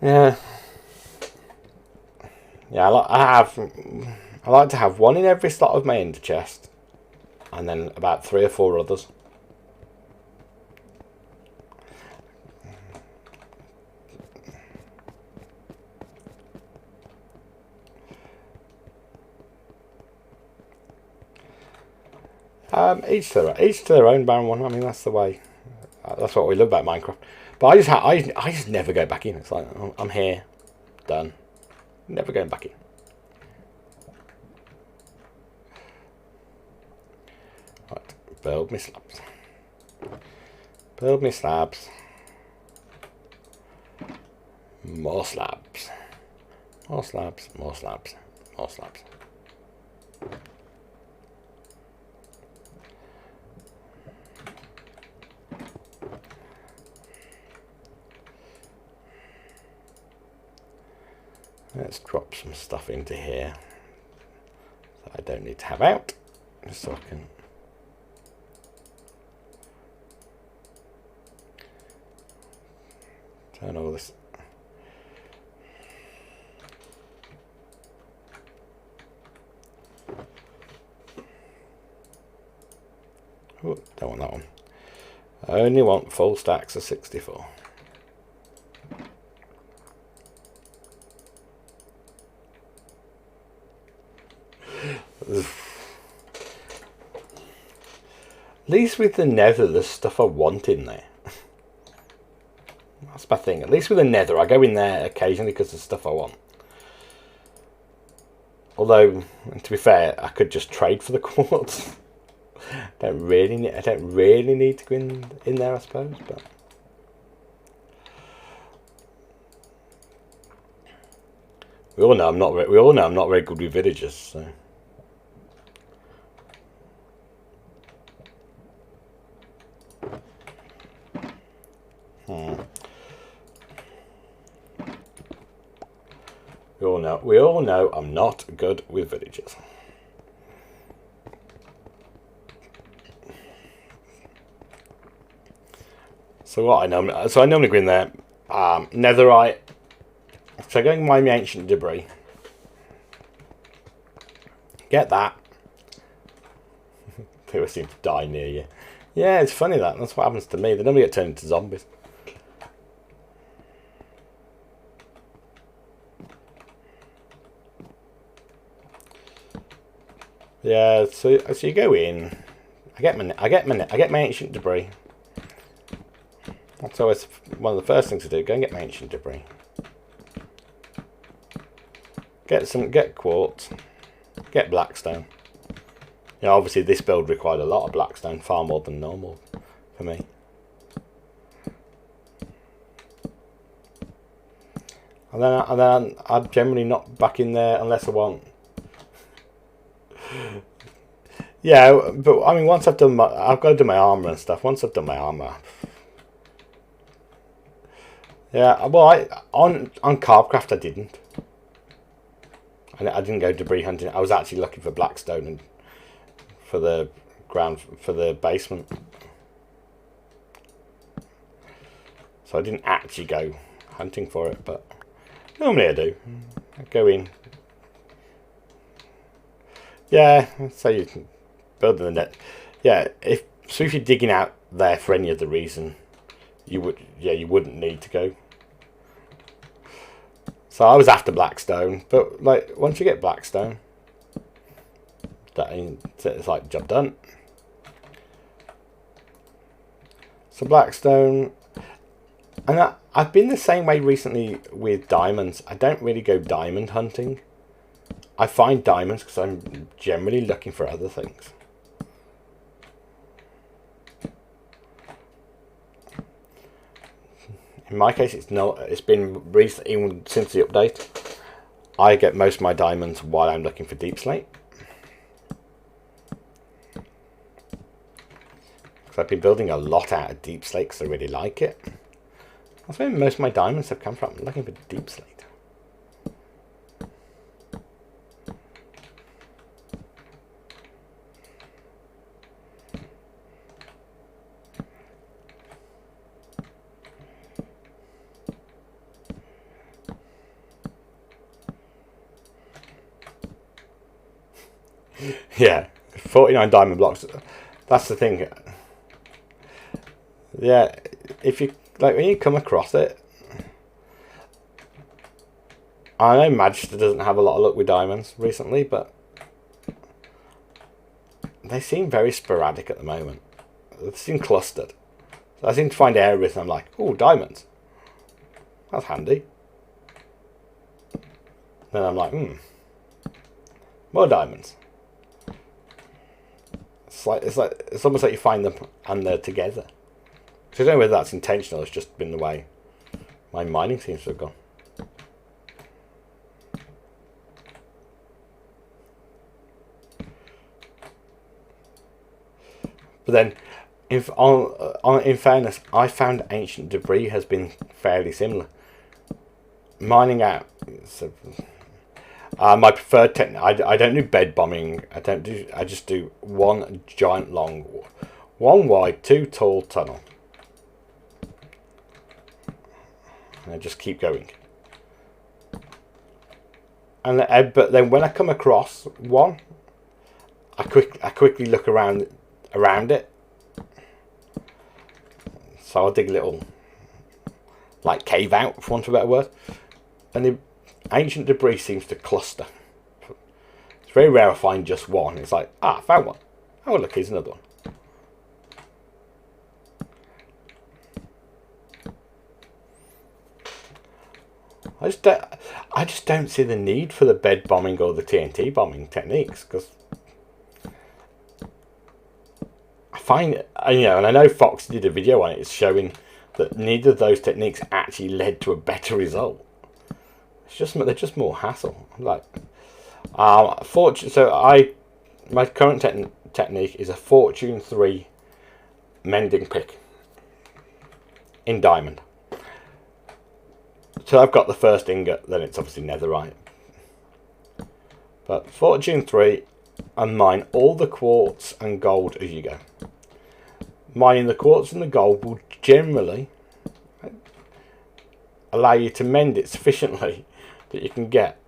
Yeah. I like to have one in every slot of my ender chest, and then about 3 or 4 others. Each to their own, Baron One. I mean, that's the way. That's what we love about Minecraft. But I just never go back in. It's like, I'm here, done, never going back in. Right, build me slabs. Build me slabs. More slabs. More slabs. More slabs. More slabs. Let's drop some stuff into here that I don't need to have out, just so I can turn all this. Oh, don't want that one. I only want full stacks of 64. At least with the nether, there's stuff I want in there. That's my thing. At least with the nether, I go in there occasionally because there's stuff I want. Although, to be fair, I could just trade for the quartz. I don't really need to go in there, I suppose. But we all know I'm not very good with villagers. So. We all know I'm not good with villagers. So I normally go in there, netherite. So going my ancient debris, get that. People seem to die near you. Yeah, it's funny that's what happens to me. They normally get turned into zombies. Yeah, so you go in. I get my ancient debris. That's always one of the first things to do. Go and get my ancient debris. Get quartz. Get blackstone. You know, obviously this build required a lot of blackstone, far more than normal for me. And then I'm generally not back in there unless I want. Yeah, but I mean, once I've done I've got to do my armor and stuff. Once I've done my armor, yeah. Well, on Carvecraft I didn't. I didn't go debris hunting. I was actually looking for blackstone and for the basement. So I didn't actually go hunting for it, but normally I do. I go in. Yeah, so you can build the net. Yeah, if you're digging out there for any other reason, you wouldn't need to go. So I was after blackstone, but like once you get blackstone, it's like job done. So blackstone, and I've been the same way recently with diamonds. I don't really go diamond hunting. I find diamonds because I'm generally looking for other things. In my case, it's been recent, even since the update. I get most of my diamonds while I'm looking for deep slate. Because I've been building a lot out of deep slate because I really like it. That's where most of my diamonds have come from. I'm looking for deep slate. Yeah, 49 diamond blocks. That's the thing. Yeah, if you like when you come across it, I know Magister doesn't have a lot of luck with diamonds recently, but they seem very sporadic at the moment. They seem clustered. So I seem to find areas and I'm like, oh, diamonds. That's handy. Then I'm like, more diamonds. It's almost like you find them and they're together. So I don't know whether that's intentional. It's just been the way my mining seems to have gone. But then, in fairness, I found ancient debris has been fairly similar. Mining out. My preferred technique. I don't do bed bombing. I just do one giant long, one wide, two tall tunnel, and I just keep going. And but then when I come across one, I quickly look around it. So I'll dig a little, like, cave out, for want of a better word, and the ancient debris seems to cluster. It's very rare I find just one. It's like, I found one. Oh look, here's another one. I just don't see the need for the bed bombing or the TNT bombing techniques, because I find it, and I know Fox did a video on it, it's showing that neither of those techniques actually led to a better result. They're just more hassle. Like, my current technique is a Fortune 3 mending pick in diamond. So I've got the first ingot, then it's obviously netherite. But Fortune 3, and mine all the quartz and gold as you go. Mining the quartz and the gold will generally allow you to mend it sufficiently that you can get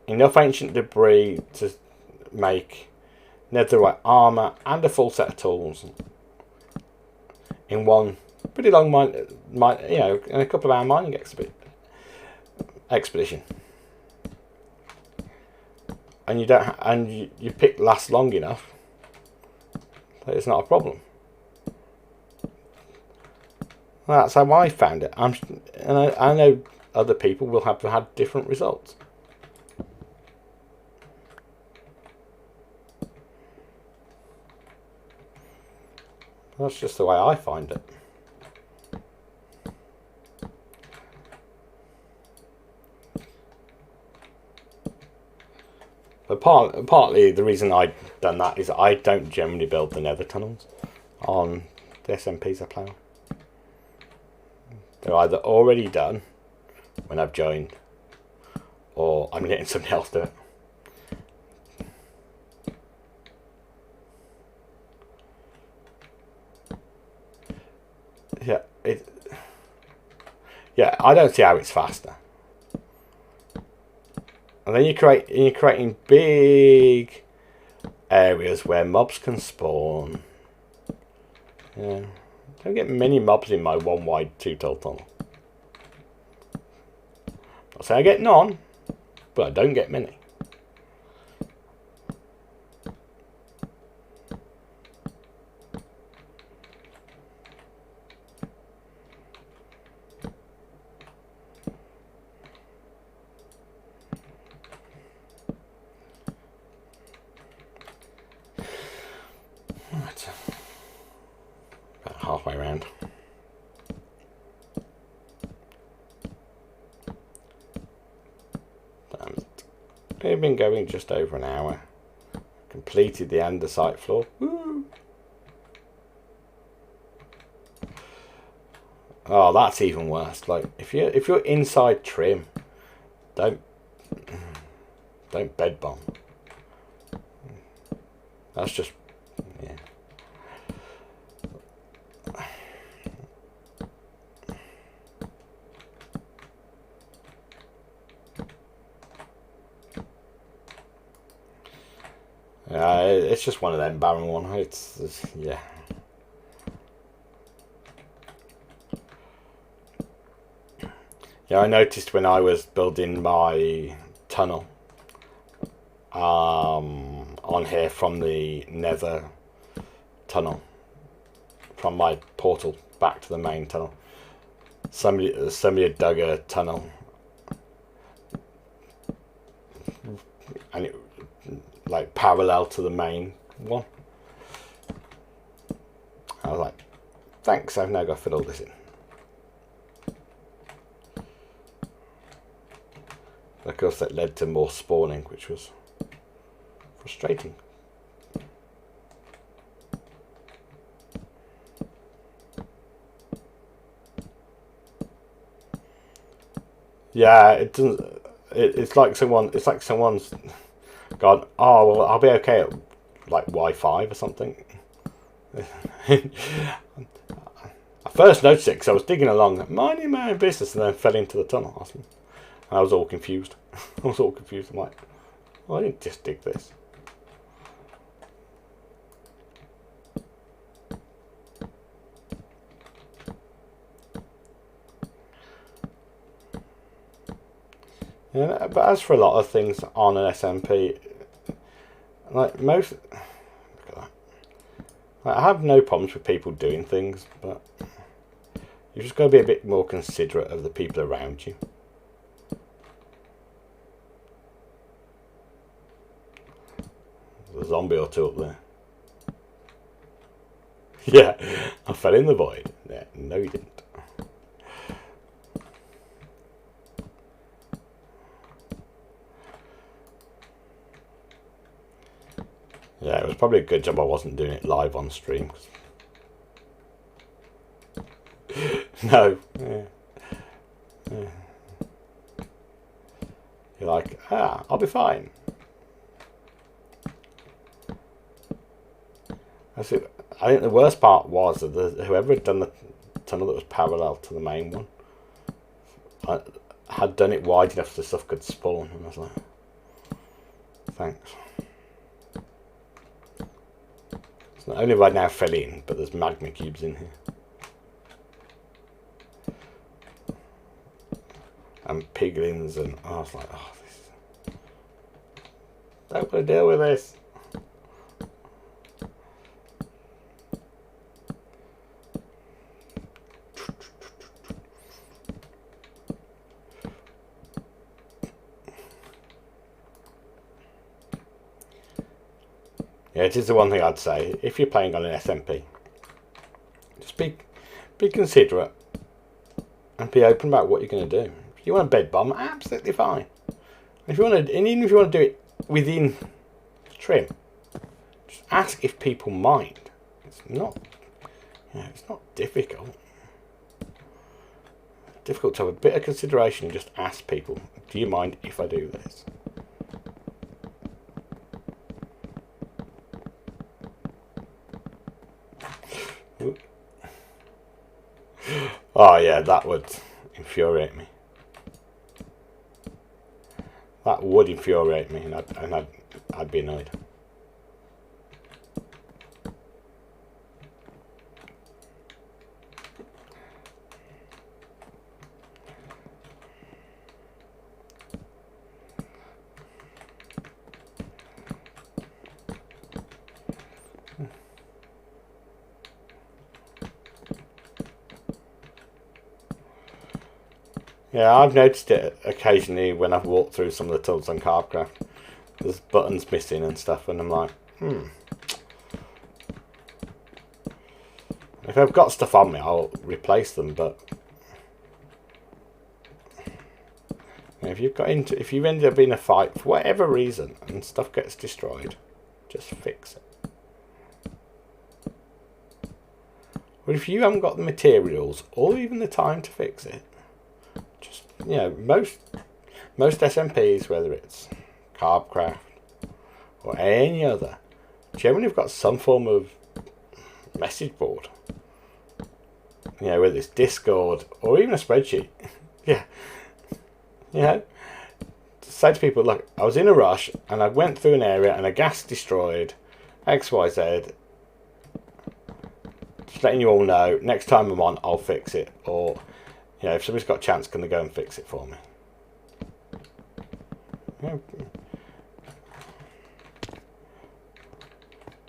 enough ancient debris to make netherite armor and a full set of tools in one pretty long in a couple of hour mining expedition. And your pick lasts long enough that it's not a problem. That's how I found it. I know other people will have had different results. That's just the way I find it. But partly the reason I've done that is I don't generally build the nether tunnels on the SMPs I play on. They're either already done when I've joined, or I'm letting somebody else do it. Yeah, I don't see how it's faster. And then you're creating big areas where mobs can spawn. Yeah, don't get many mobs in my one wide 2 tall tunnel. I'll say I get none, but I don't get many. Right. About halfway around. Damn it. We've been going just over an hour. Completed the andesite floor. Woo! Oh, that's even worse. Like if you're inside trim, don't bed bomb. That's just yeah. It's just one of them barren ones. It's yeah. Yeah, I noticed when I was building my tunnel on here from the nether tunnel, from my portal back to the main tunnel, somebody had dug a tunnel and it like parallel to the main one. I was like, thanks, I've now got to fit all this in. Of course, that led to more spawning, which was frustrating. Yeah, it doesn't. It's like someone's gone. Oh well, I'll be okay at like Y5 or something. I first noticed it because I was digging along, minding my own business, and then fell into the tunnel. I was all confused. I'm like, well, I didn't just dig this. Yeah, but as for a lot of things on an SMP, like most, look at that. Like, I have no problems with people doing things, but you just got to be a bit more considerate of the people around you. There's a zombie or two up there. Yeah, I fell in the void. Yeah, no, you didn't. Yeah, it was probably a good job I wasn't doing it live on stream. No. Yeah. You're like, I'll be fine. I think the worst part was that whoever had done the tunnel that was parallel to the main one had done it wide enough so stuff could spawn, and I was like, thanks. It's not only right now fell in, but there's magma cubes in here. And piglins, and I was like, oh, this. Don't want to deal with this. Yeah, it is the one thing I'd say. If you're playing on an SMP, just be considerate and be open about what you're going to do. If you want a bed bomb, absolutely fine. If you want to, and even if you want to do it within trim, just ask if people mind. It's not, it's not difficult. It's difficult to have a bit of consideration and just ask people, do you mind if I do this? Oh yeah, that would infuriate me. That would infuriate me, and I'd be annoyed. Yeah, I've noticed it occasionally when I've walked through some of the tools on Carbcraft. There's buttons missing and stuff, and I'm like, If I've got stuff on me, I'll replace them. But if you've ended up in a fight for whatever reason and stuff gets destroyed, just fix it. Or if you haven't got the materials or even the time to fix it, just most SMPs, whether it's Carbcraft or any other, generally have got some form of message board. Whether it's Discord or even a spreadsheet. Say to people, look, I was in a rush and I went through an area and a gas destroyed XYZ. Just letting you all know, next time I'm on, I'll fix it. Or, if somebody's got a chance, can they go and fix it for me?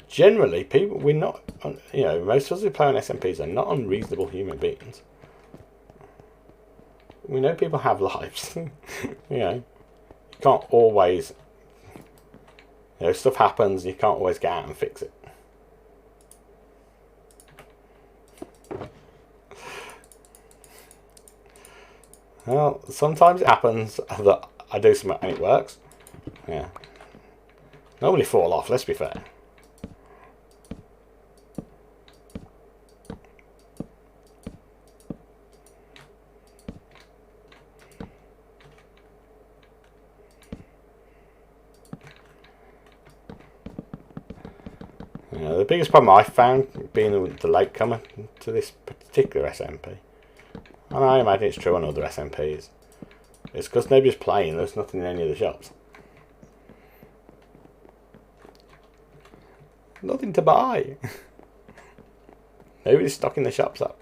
Generally, we're not, most of us who play on SMPs are not unreasonable human beings. We know people have lives. You can't always, stuff happens, you can't always get out and fix it. Well, sometimes it happens that I do something and it works. Yeah. Normally fall off, let's be fair. The biggest problem I found being the latecomer to this particular SMP, and I imagine it's true on other SMPs, it's because nobody's playing, there's nothing in any of the shops. Nothing to buy. Nobody's stocking the shops up.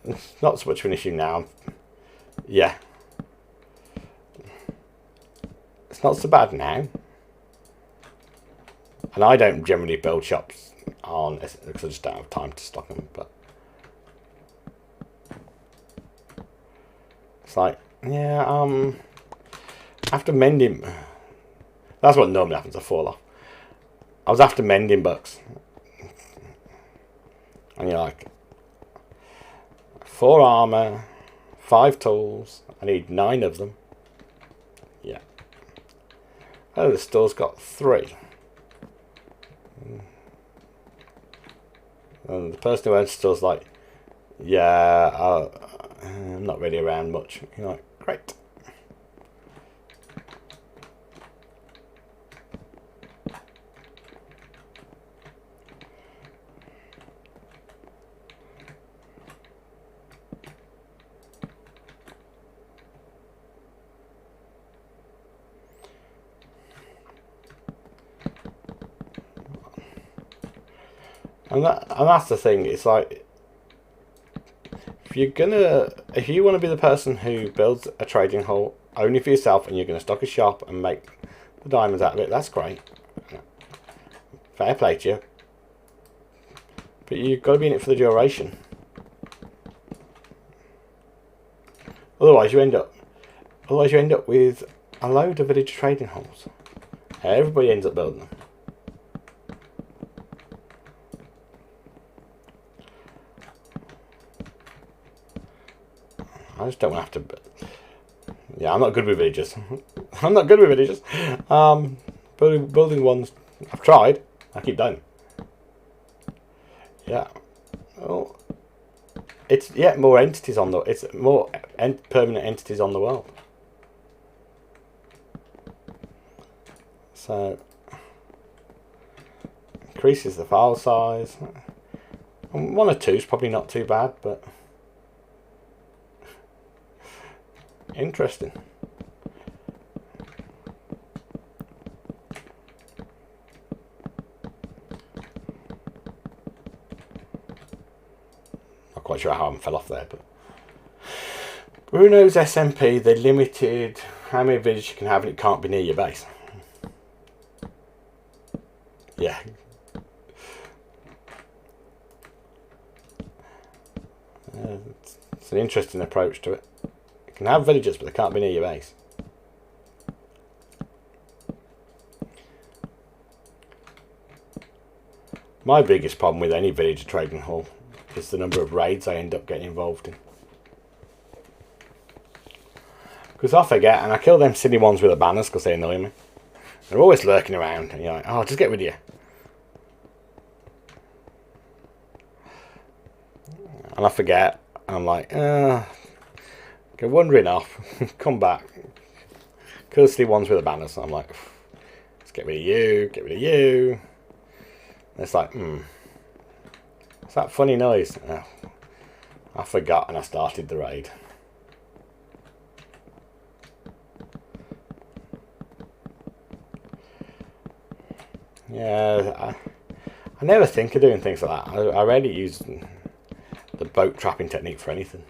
It's not so much of an issue now. Yeah. It's not so bad now. And I don't generally build shops on, because I just don't have time to stock them. But it's like, after mending, that's what normally happens, I fall off. I was after mending bucks. And you're like, 4 armor, 5 tools. I need 9 of them. Yeah. Oh, the store's got 3. And the person who owns the store's like, yeah, I'm not really around much. You're like, great. And that's the thing. It's like, if you want to be the person who builds a trading hall only for yourself, and you're going to stock a shop and make the diamonds out of it, that's great. Fair play to you. But you've got to be in it for the duration. Otherwise you end up with a load of village trading halls. Everybody ends up building them. I just don't want to have to. Yeah, I'm not good with villages. I'm not good with villages. Building ones, I've tried. I keep dying. Yeah. Oh, it's more entities on the. It's more permanent entities on the world. So increases the file size. 1 or 2 is probably not too bad, but interesting. Not quite sure how I fell off there, but Bruno's SMP, they limited how many villages you can have and it can't be near your base. Yeah. It's an interesting approach to it. You can have villages, but they can't be near your base. My biggest problem with any village trading hall is the number of raids I end up getting involved in. Because I forget, and I kill them silly ones with the banners because they annoy me. They're always lurking around, and you're like, oh, just get rid of you. And I forget, and I'm like, go wandering off, come back. Kill the silly ones with the banners, and I'm like, let's get rid of you, get rid of you. And it's like, it's that funny noise. Oh, I forgot, and I started the raid. Yeah, I never think of doing things like that. I rarely use the boat trapping technique for anything.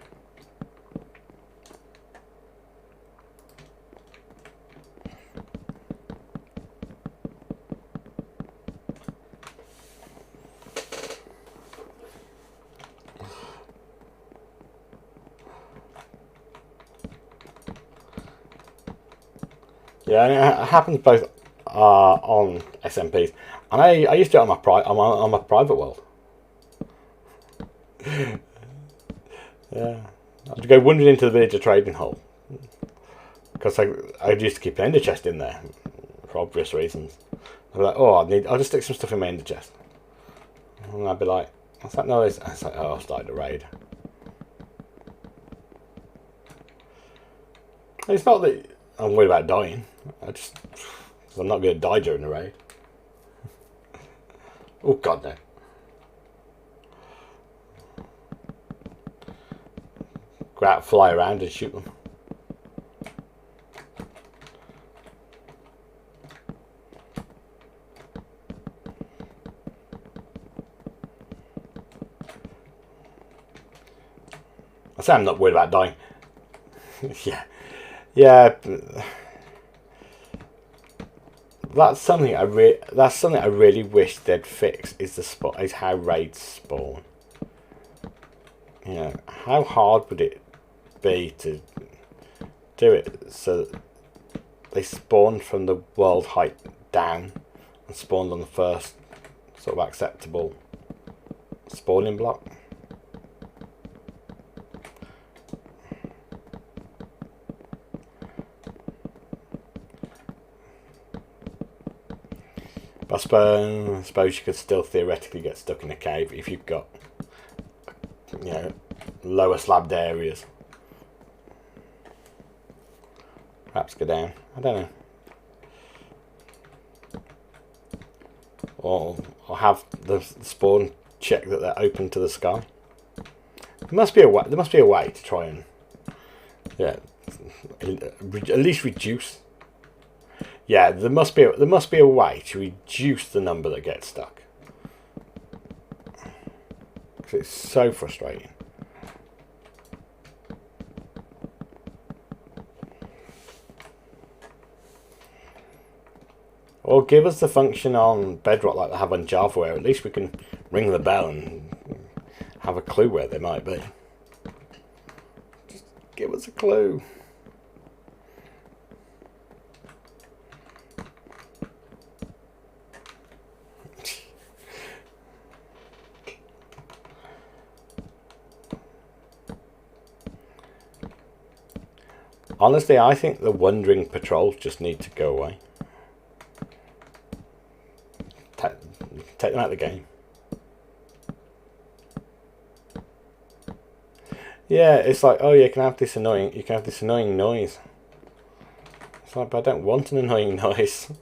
Yeah, and it happens both on SMPs, and I used to do it on my private world. Yeah, I'd go wandering into the village trading hall because I used to keep an ender chest in there for obvious reasons. I'd be like, oh, I'll just stick some stuff in my ender chest, and I'd be like, what's that noise? And it's like, oh, I've started a raid. It's not that I'm worried about dying. I'm not going to die during the raid. Oh God, no. Go out, fly around and shoot them. I say I'm not worried about dying. Yeah. That's something I really wish they'd fix. Is how raids spawn. You know, how hard would it be to do it so that they spawned from the world height down and spawned on the first sort of acceptable spawning block? I suppose you could still theoretically get stuck in a cave if you've got, you know, lower slabbed areas. Perhaps go down. I don't know. Or have the spawn check that they're open to the sky. There must be a way. There must be a way to try and, yeah, at least reduce. Yeah, there must be a way to reduce the number that gets stuck. Because it's so frustrating. Or give us the function on Bedrock like they have on Java, where at least we can ring the bell and have a clue where they might be. Just give us a clue. Honestly, I think the wandering patrols just need to go away. Take them out of the game. Yeah, it's like, oh, you can have this annoying noise. It's like, but I don't want an annoying noise.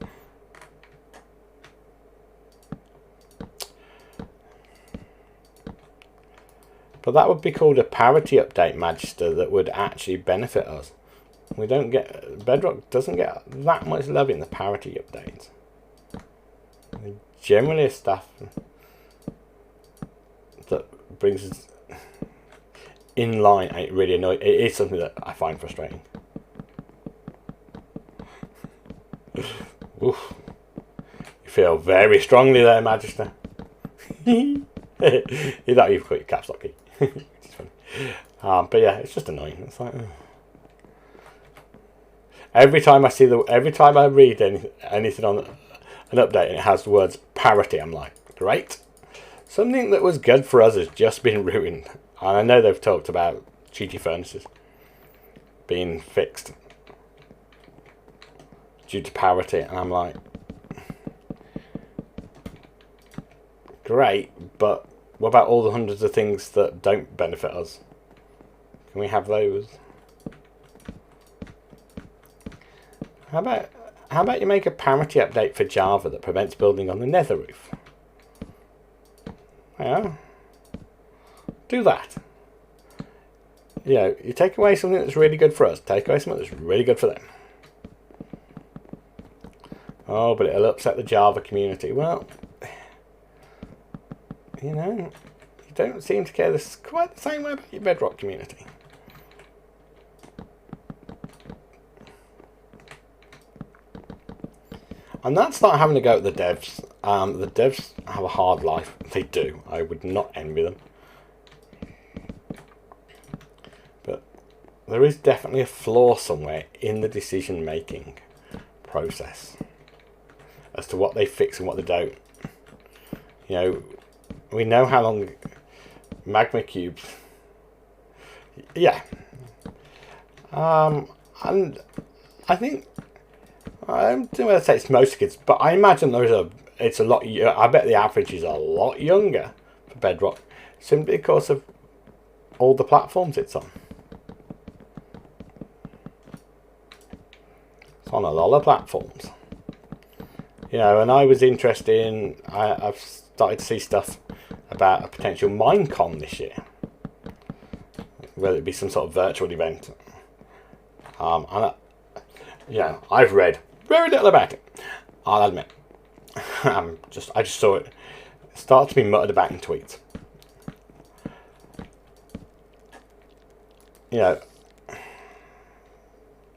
But that would be called a parity update, Magister, that would actually benefit us. We don't get, Bedrock doesn't get that much love in the parity updates. Generally stuff that brings us in line ain't really annoying. It is something that I find frustrating. Oof. You feel very strongly there, Magister. You know you've got your caps lock key. It's funny. But yeah, it's just annoying. It's like every time I read anything on an update and it has the words parity, I'm like, great. Something that was good for us has just been ruined. And I know they've talked about GT furnaces being fixed due to parity, and I'm like, great, but what about all the hundreds of things that don't benefit us? Can we have those? How about you make a parity update for Java that prevents building on the nether roof? Yeah. Do that. You know, you take away something that's really good for us, take away something that's really good for them. Oh, but it'll upset the Java community. Well, you know, you don't seem to care quite the same way about your Bedrock community. And that's not having to go at the devs. The devs have a hard life. They do. I would not envy them. But there is definitely a flaw somewhere in the decision-making process as to what they fix and what they don't. You know, we know how long magma cubes. Yeah. And I think I don't know whether to say it's most kids, but I imagine it's a lot. I bet the average is a lot younger for Bedrock, simply because of all the platforms it's on. It's on a lot of platforms. You know, and I was interested in. I've started to see stuff about a potential Minecon this year, whether it be some sort of virtual event. Yeah, I've read very little about it, I'll admit. I just saw it start to be muttered about in tweets. You know,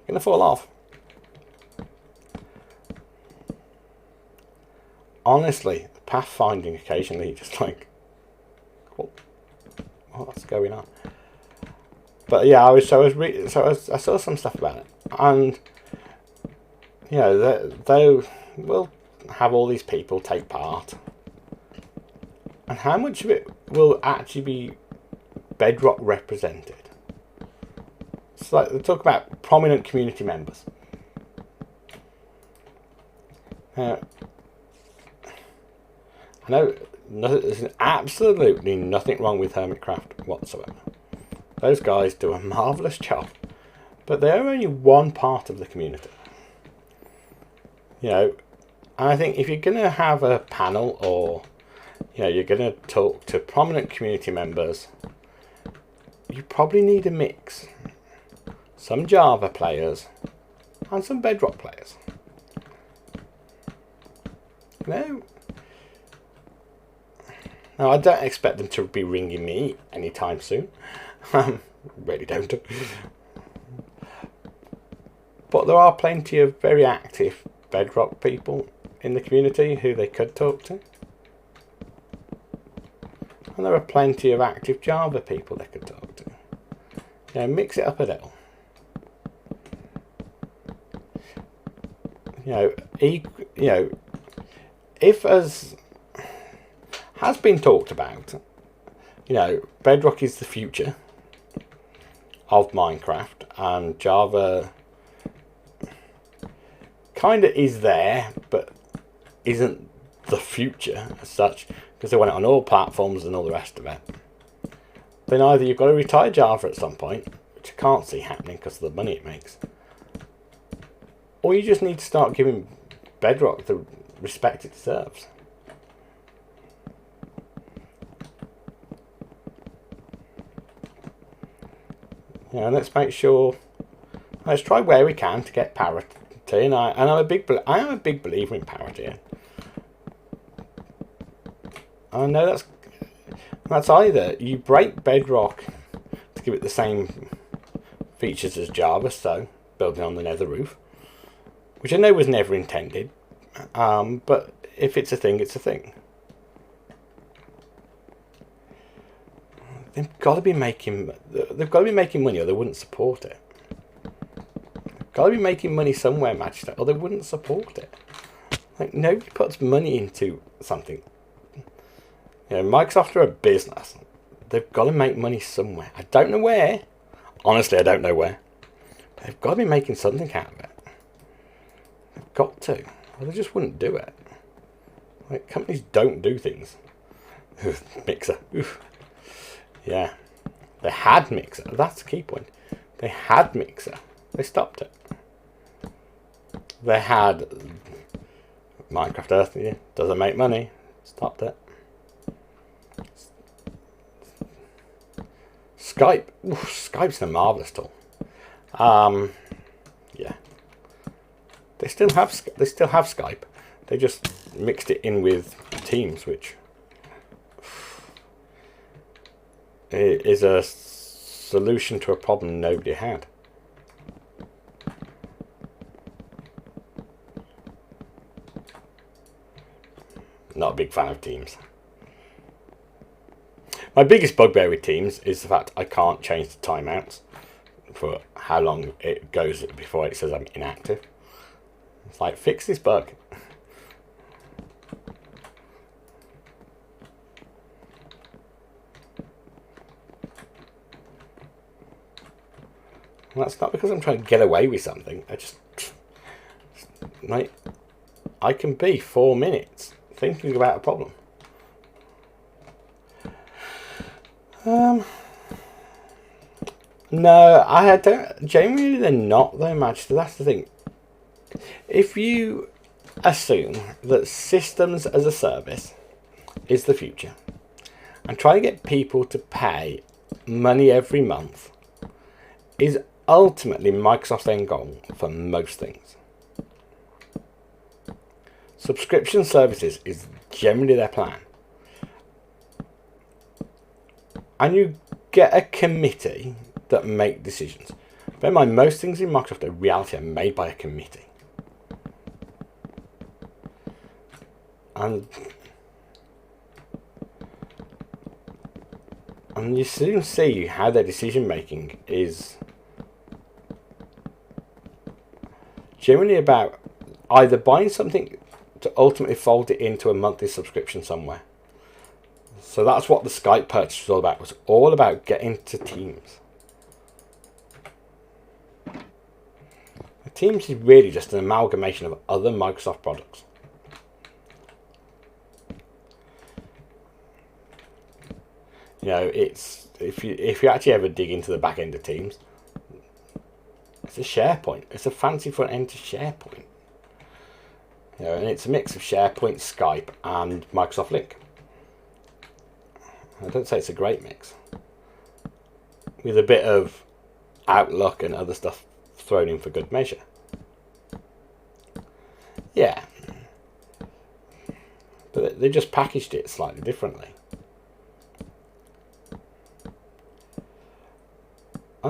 gonna fall off. Honestly, pathfinding occasionally, just like, what's going on? But yeah, I saw some stuff about it, and you know, they will have all these people take part, and how much of it will actually be Bedrock represented? It's like they talk about prominent community members. I know there's absolutely nothing wrong with Hermitcraft whatsoever. Those guys do a marvellous job, but they're only one part of the community. You know, I think if you're going to have a panel, or you know, you're going to talk to prominent community members, you probably need a mix. Some Java players and some Bedrock players. You know, now I don't expect them to be ringing me anytime soon. Really don't. But there are plenty of very active Bedrock people in the community who they could talk to. And there are plenty of active Java people they could talk to. You know, mix it up a little. If, as has been talked about, Bedrock is the future of Minecraft, and Java kind of is there, but isn't the future as such, because they want it on all platforms and all the rest of it. Then either you've got to retire Java at some point, which I can't see happening because of the money it makes, or you just need to start giving Bedrock the respect it deserves. Let's make sure. Let's try where we can to get parity. And I'm a big believer in parity. I know that's either you break Bedrock to give it the same features as Java, so building on the nether roof, which I know was never intended, but if it's a thing, it's a thing. They've got to be making money, or they wouldn't support it. They've got to be making money somewhere, Magister, or they wouldn't support it. Like, nobody puts money into something. Microsoft are a business. They've got to make money somewhere. I don't know where. Honestly, I don't know where. But they've got to be making something out of it. They've got to. Or they just wouldn't do it. Like, companies don't do things. Mixer. Oof. Yeah. They had Mixer. That's the key point. They had Mixer. They stopped it. They had Minecraft Earth. Yeah, doesn't make money. Stopped it. Skype. Oof, Skype's a marvelous tool. Yeah. They still have Skype. They just mixed it in with Teams, which is a solution to a problem nobody had. Not a big fan of Teams. My biggest bugbear with Teams is the fact I can't change the timeouts for how long it goes before it says I'm inactive. It's like, fix this bug. And that's not because I'm trying to get away with something. I can be 4 minutes thinking about a problem. No, I don't. Generally, they're not though, Magister. That's the thing. If you assume that systems as a service is the future, and try to get people to pay money every month is ultimately Microsoft's end goal for most things. Subscription services is generally their plan. And you get a committee that make decisions. Bear in mind, most things in Microsoft in reality are made by a committee. And you soon see how their decision making is generally about either buying something to ultimately fold it into a monthly subscription somewhere. So that's what the Skype purchase was all about. It was all about getting to Teams. Teams is really just an amalgamation of other Microsoft products. It's if you actually ever dig into the back end of Teams, it's a SharePoint. It's a fancy front end to SharePoint. And it's a mix of SharePoint, Skype, and Microsoft Link. I don't say it's a great mix, with a bit of Outlook and other stuff thrown in for good measure. Yeah, but they just packaged it slightly differently.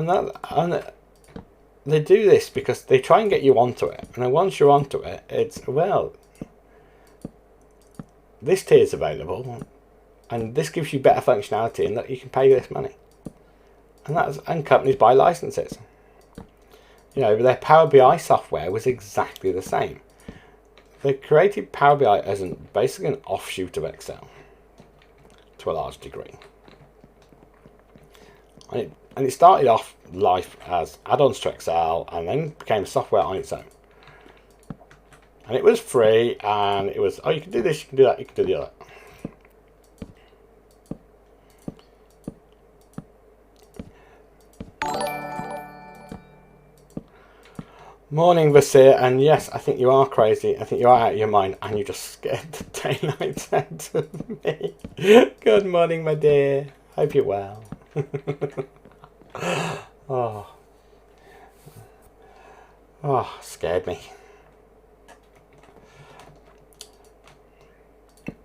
And they do this because they try and get you onto it. And then once you're onto it, it's, well, this tier's available. And this gives you better functionality and that you can pay this money. And companies buy licenses. You know, their Power BI software was exactly the same. They created Power BI as basically an offshoot of Excel to a large degree. And it started off life as add-ons to Excel and then became software on its own. And it was free, and it was, oh, you can do this, you can do that, you can do the other. Morning, Vasir, and yes, I think you are crazy. I think you are out of your mind, and you just scared the daylights out of me. Good morning, my dear. Hope you're well. Oh, scared me.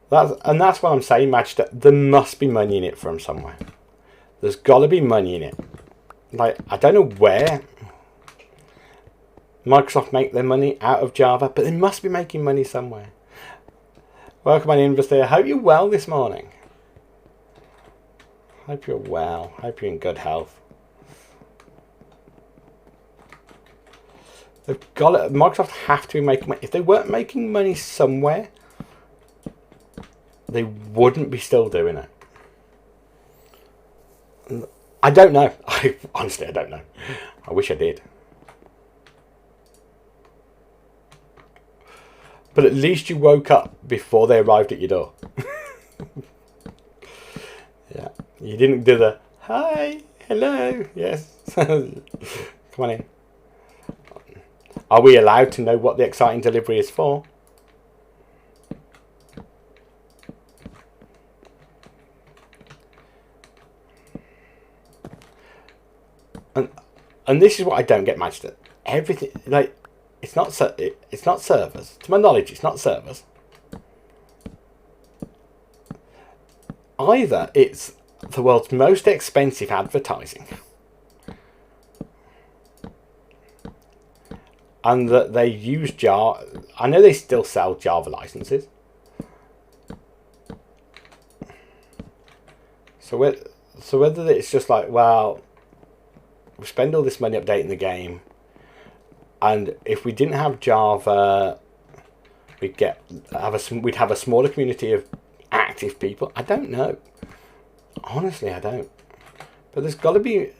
That's what I'm saying, Magister. There must be money in it from somewhere. There's got to be money in it. Like, I don't know where Microsoft make their money out of Java, but they must be making money somewhere. Welcome on in, Vasir. Hope you're well this morning. Hope you're well. Hope you're in good health. Microsoft have to be making money. If they weren't making money somewhere, they wouldn't be still doing it. I don't know. Honestly, I don't know. I wish I did. But at least you woke up before they arrived at your door. Yeah. You didn't do the, hi, hello, yes. Come on in. Are we allowed to know what the exciting delivery is for? And this is what I don't get matched at. Everything, like, it's not servers. To my knowledge, it's not servers. Either it's the world's most expensive advertising, and that they use Java. I know they still sell Java licenses. So whether it's just like, well, we spend all this money updating the game, and if we didn't have Java, we'd have a smaller community of active people. I don't know. Honestly, I don't. But there's got to be.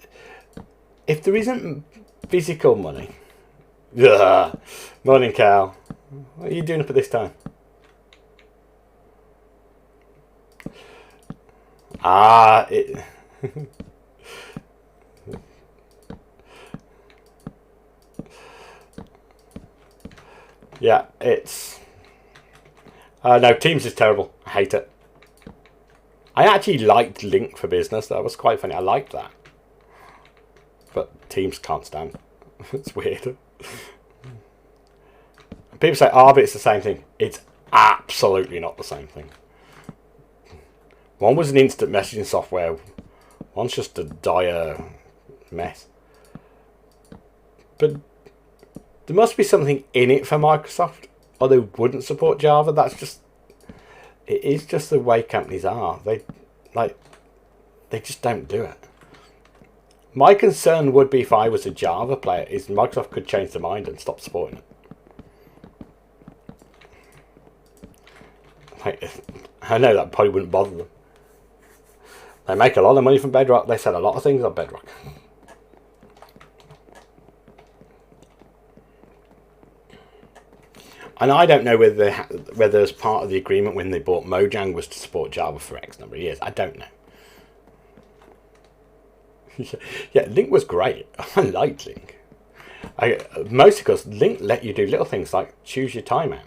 If there isn't physical money. Ugh. Morning, Cal. What are you doing up at this time? Yeah, it's... no, Teams is terrible. I hate it. I actually liked Link for Business. That was quite funny. I liked that. But Teams can't stand. It's weird. People say, but it's the same thing. It's absolutely not the same thing. One was an instant messaging software. One's just a dire mess. But there must be something in it for Microsoft, or they wouldn't support Java. It is just the way companies are. They just don't do it. My concern would be if I was a Java player, is Microsoft could change their mind and stop supporting it. I know that probably wouldn't bother them. They make a lot of money from Bedrock. They sell a lot of things on Bedrock. And I don't know whether as part of the agreement when they bought Mojang was to support Java for X number of years. I don't know. Yeah, Link was great. I liked Link. Mostly because Link let you do little things like choose your timeout.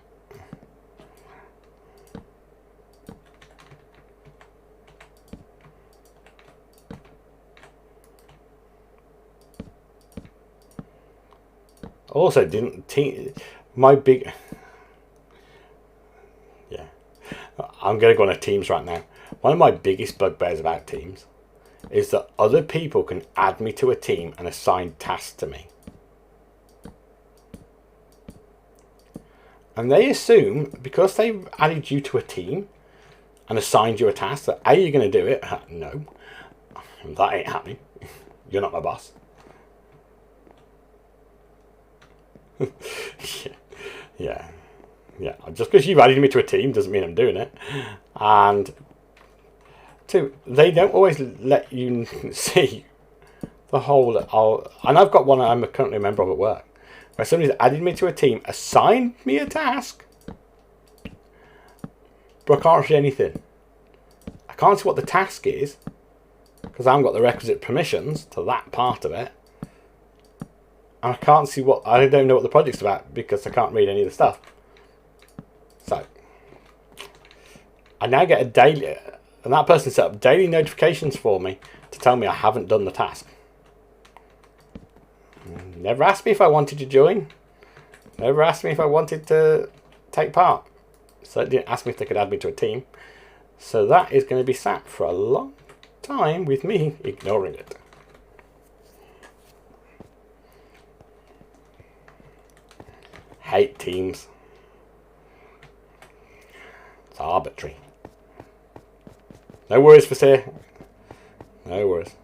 Also, my big... Yeah. I'm going to go on a Teams right now. One of my biggest bugbears about Teams is that other people can add me to a team and assign tasks to me. And they assume, because they've added you to a team and assigned you a task that A, you're going to do it. No, that ain't happening. You're not my boss. yeah. Just because you've added me to a team doesn't mean I'm doing it. And two, they don't always let you see the whole. And I've got one I'm currently a member of at work, where somebody's added me to a team, assigned me a task, but I can't see anything. I can't see what the task is because I haven't got the requisite permissions to that part of it. And I can't see I don't know what the project's about because I can't read any of the stuff. So I now get a daily, and that person set up daily notifications for me to tell me I haven't done the task. Never asked me if I wanted to join. Never asked me if I wanted to take part. So it didn't ask me if they could add me to a team. So that is going to be sat for a long time with me ignoring it. Hate teams. It's arbitrary. No worries for Sir. No worries.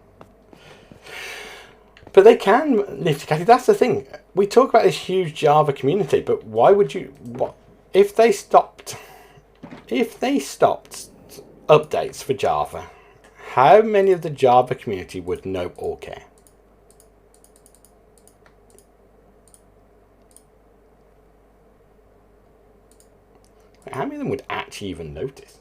But they can nifty catty. That's the thing. We talk about this huge Java community, but why would you? What if they stopped? If they stopped updates for Java, how many of the Java community would know or care? How many of them would actually even notice?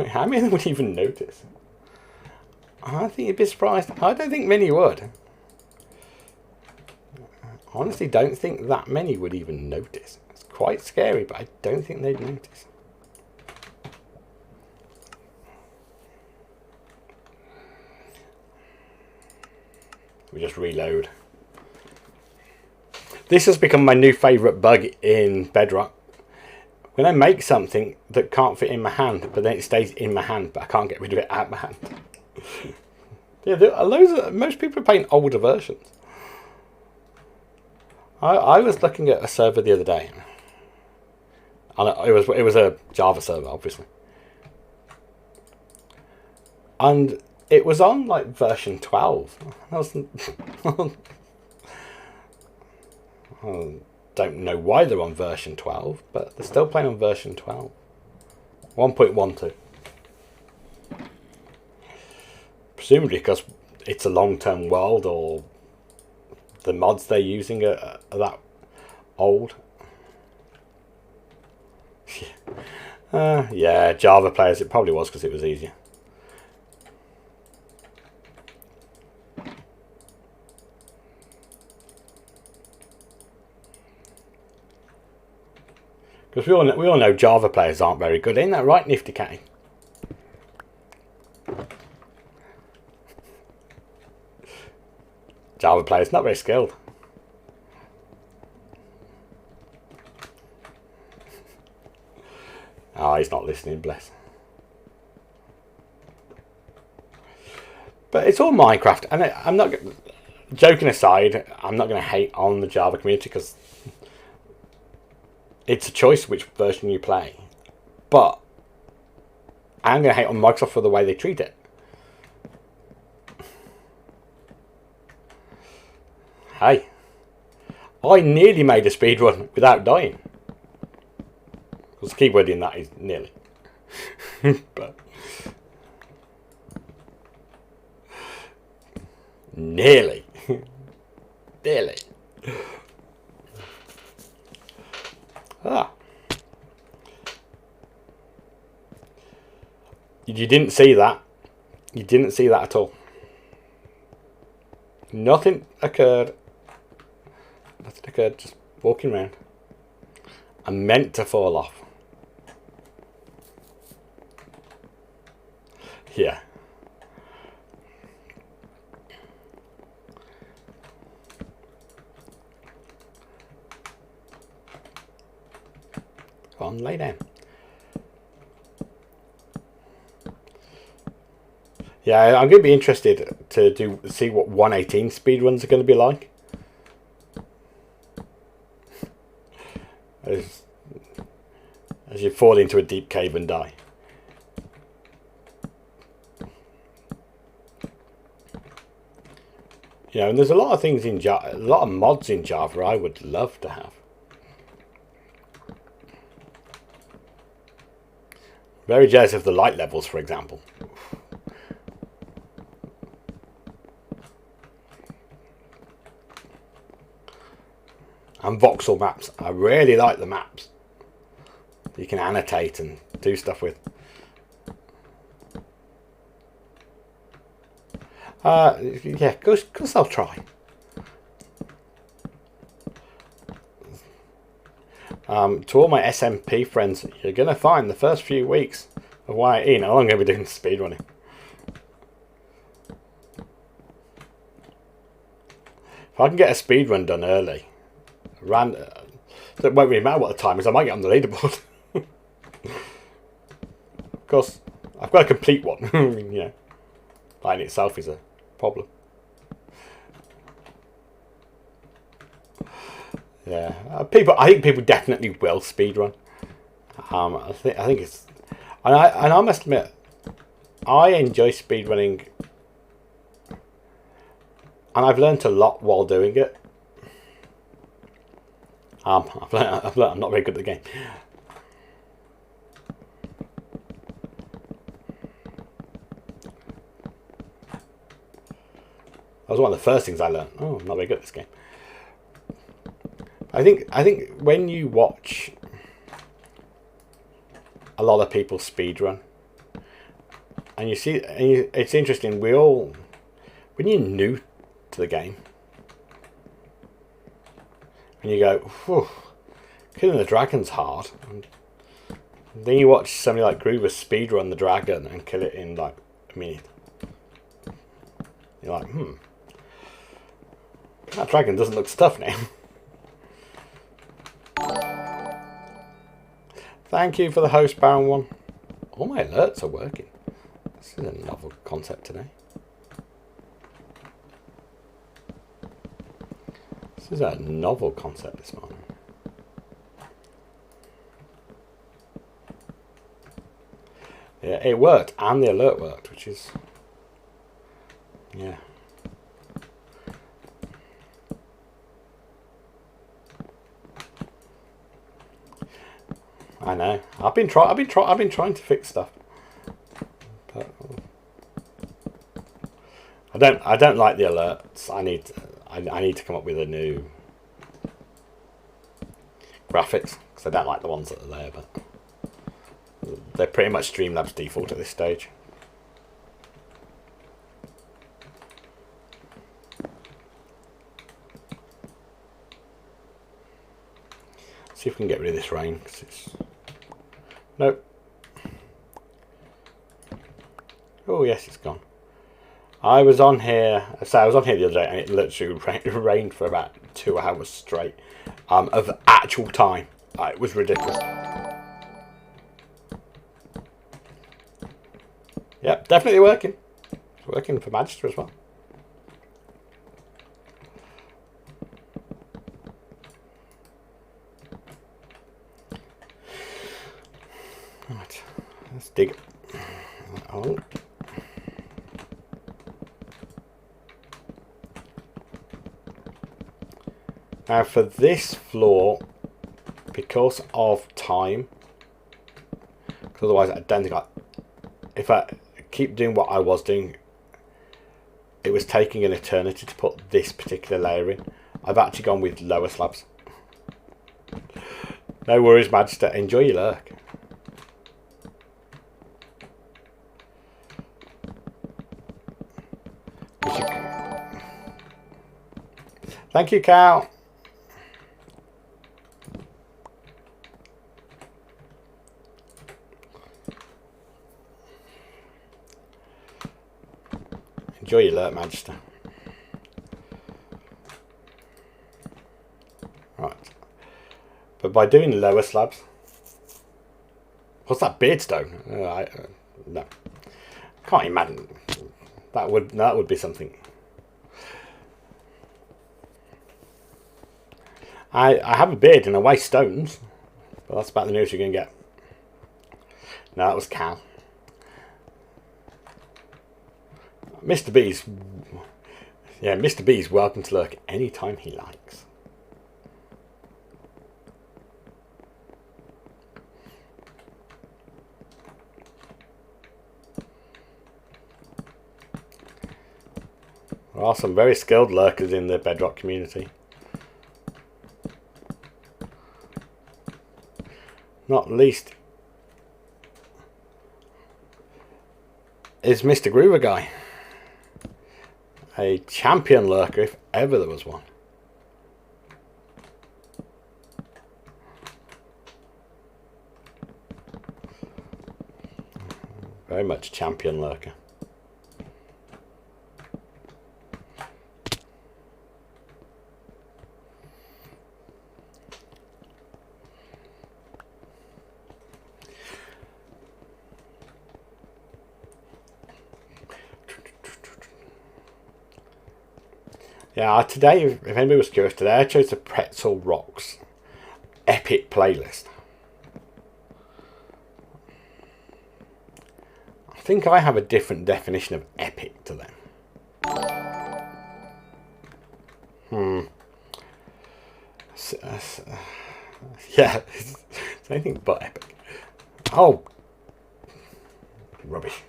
How many of them would even notice? I think you'd be surprised. I don't think many would. I honestly don't think that many would even notice. It's quite scary, but I don't think they'd notice. We just reload. This has become my new favourite bug in Bedrock. When I make something that can't fit in my hand, but then it stays in my hand, but I can't get rid of it out of my hand. Yeah, there are most people are playing older versions. I was looking at a server the other day. And it was a Java server, obviously. And it was on like version 12. I don't know why they're on version 12, but they're still playing on version 12. 1.12. Presumably because it's a long-term world, or the mods they're using are that old. Yeah, Java players, it probably was because it was easier. Because we all know Java players aren't very good, ain't that right, Nifty Catty? Java players not very skilled. Oh, he's not listening, bless. But it's all Minecraft, and I'm not joking aside. I'm not going to hate on the Java community because it's a choice which version you play. But I'm going to hate on Microsoft for the way they treat it. Hey, I nearly made a speedrun without dying. Because the keyword in that is nearly. But nearly. Nearly. Ah. You didn't see that. You didn't see that at all. Nothing occurred. Nothing occurred, just walking around. I meant to fall off. Yeah. Go on, lay down. Yeah, I'm going to be interested to see what 118 speedruns are going to be like. as you fall into a deep cave and die. You know, and there's a lot of things in Java, a lot of mods in Java I would love to have. Very jealous of the light levels, for example. And voxel maps. I really like the maps. You can annotate and do stuff with. Yeah, because I'll try. To all my SMP friends, you're going to find the first few weeks of YE, I'm going to be doing speedrunning. If I can get a speedrun done early, it won't really matter what the time is, I might get on the leaderboard. Of course, I've got to complete one. You know, that in itself is a problem. Yeah, I think people definitely will speedrun. I think it's, and I must admit, I enjoy speedrunning, and I've learnt a lot while doing it. I've learnt I'm not very good at the game. That was one of the first things I learned. Oh, I'm not very good at this game. I think when you watch a lot of people speedrun, and you see, it's interesting. When you're new to the game, and you go, whew, killing the dragon's hard. And then you watch somebody like Groover speedrun the dragon and kill it in like a minute. You're like, that dragon doesn't look tough now. Thank you for the host, Baron 1. All my alerts are working. This is a novel concept today. This is a novel concept this morning. Yeah, it worked, and the alert worked, which is, yeah. I know. I've been trying to fix stuff. But I don't like the alerts. I need to come up with a new graphics, because I don't like the ones that are there, but they're pretty much Streamlabs default at this stage. See if we can get rid of this rain, because it's... Nope. Oh yes, it's gone. I was on here the other day, and it literally rained for about 2 hours straight of actual time. It was ridiculous. Yep, definitely working. It's working for Magister as well. Right, let's dig it. Oh. Now for this floor, because of time, because otherwise I don't think if I keep doing what I was doing, it was taking an eternity to put this particular layer in. I've actually gone with lower slabs. No worries, Magister. Enjoy your lurk. Thank you, Cal. Enjoy your lurk, Magister. Right. But by doing lower slabs... What's that, beardstone? No. Can't imagine. That would be something. I have a beard and I weigh stones. But that's about the news you're going to get. No, that was Cal. Mr. B's... Yeah, Mr. B's welcome to lurk anytime he likes. There are some very skilled lurkers in the Bedrock community. Not least is Mr. Groover Guy. A champion lurker if ever there was one. Very much champion lurker. Yeah, today, if anybody was curious, today I chose the Pretzel Rocks Epic playlist. I think I have a different definition of epic to them. Yeah, it's anything but epic. Oh, rubbish.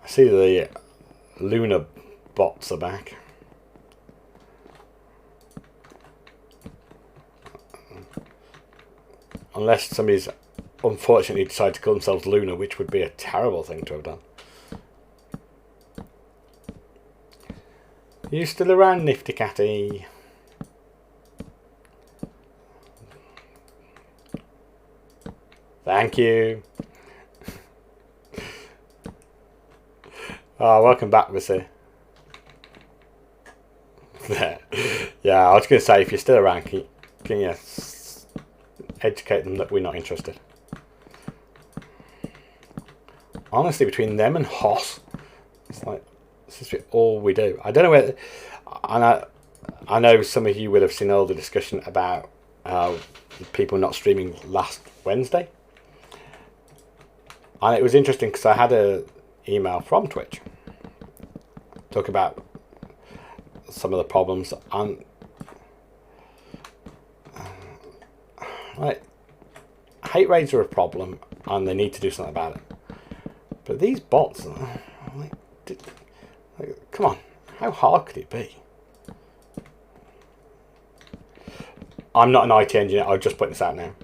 I see the lunar bots are back. Unless somebody's unfortunately decided to call themselves Lunar, which would be a terrible thing to have done. You still around, Nifty Catty? Thank you. Oh, welcome back, Missy. Yeah, I was going to say, if you're still around, can you educate them that we're not interested? Honestly, between them and Hoss, it's like, this is all we do. I don't know whether... And I know some of you would have seen all the discussion about people not streaming last Wednesday. And it was interesting because I had an email from Twitch talk about some of the problems, and like, hate raids are a problem and they need to do something about it. But these bots, like, come on, how hard could it be? I'm not an IT engineer, I'll just put this out now.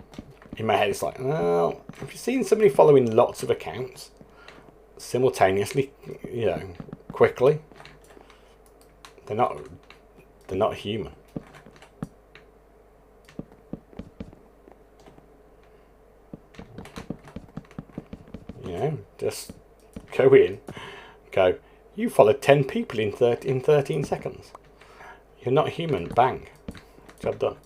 In my head it's like, well, if you've seen somebody following lots of accounts simultaneously, you know, quickly, they're not human. You know, just go in, go, you followed 10 people in 13 seconds. You're not human, bang, job done.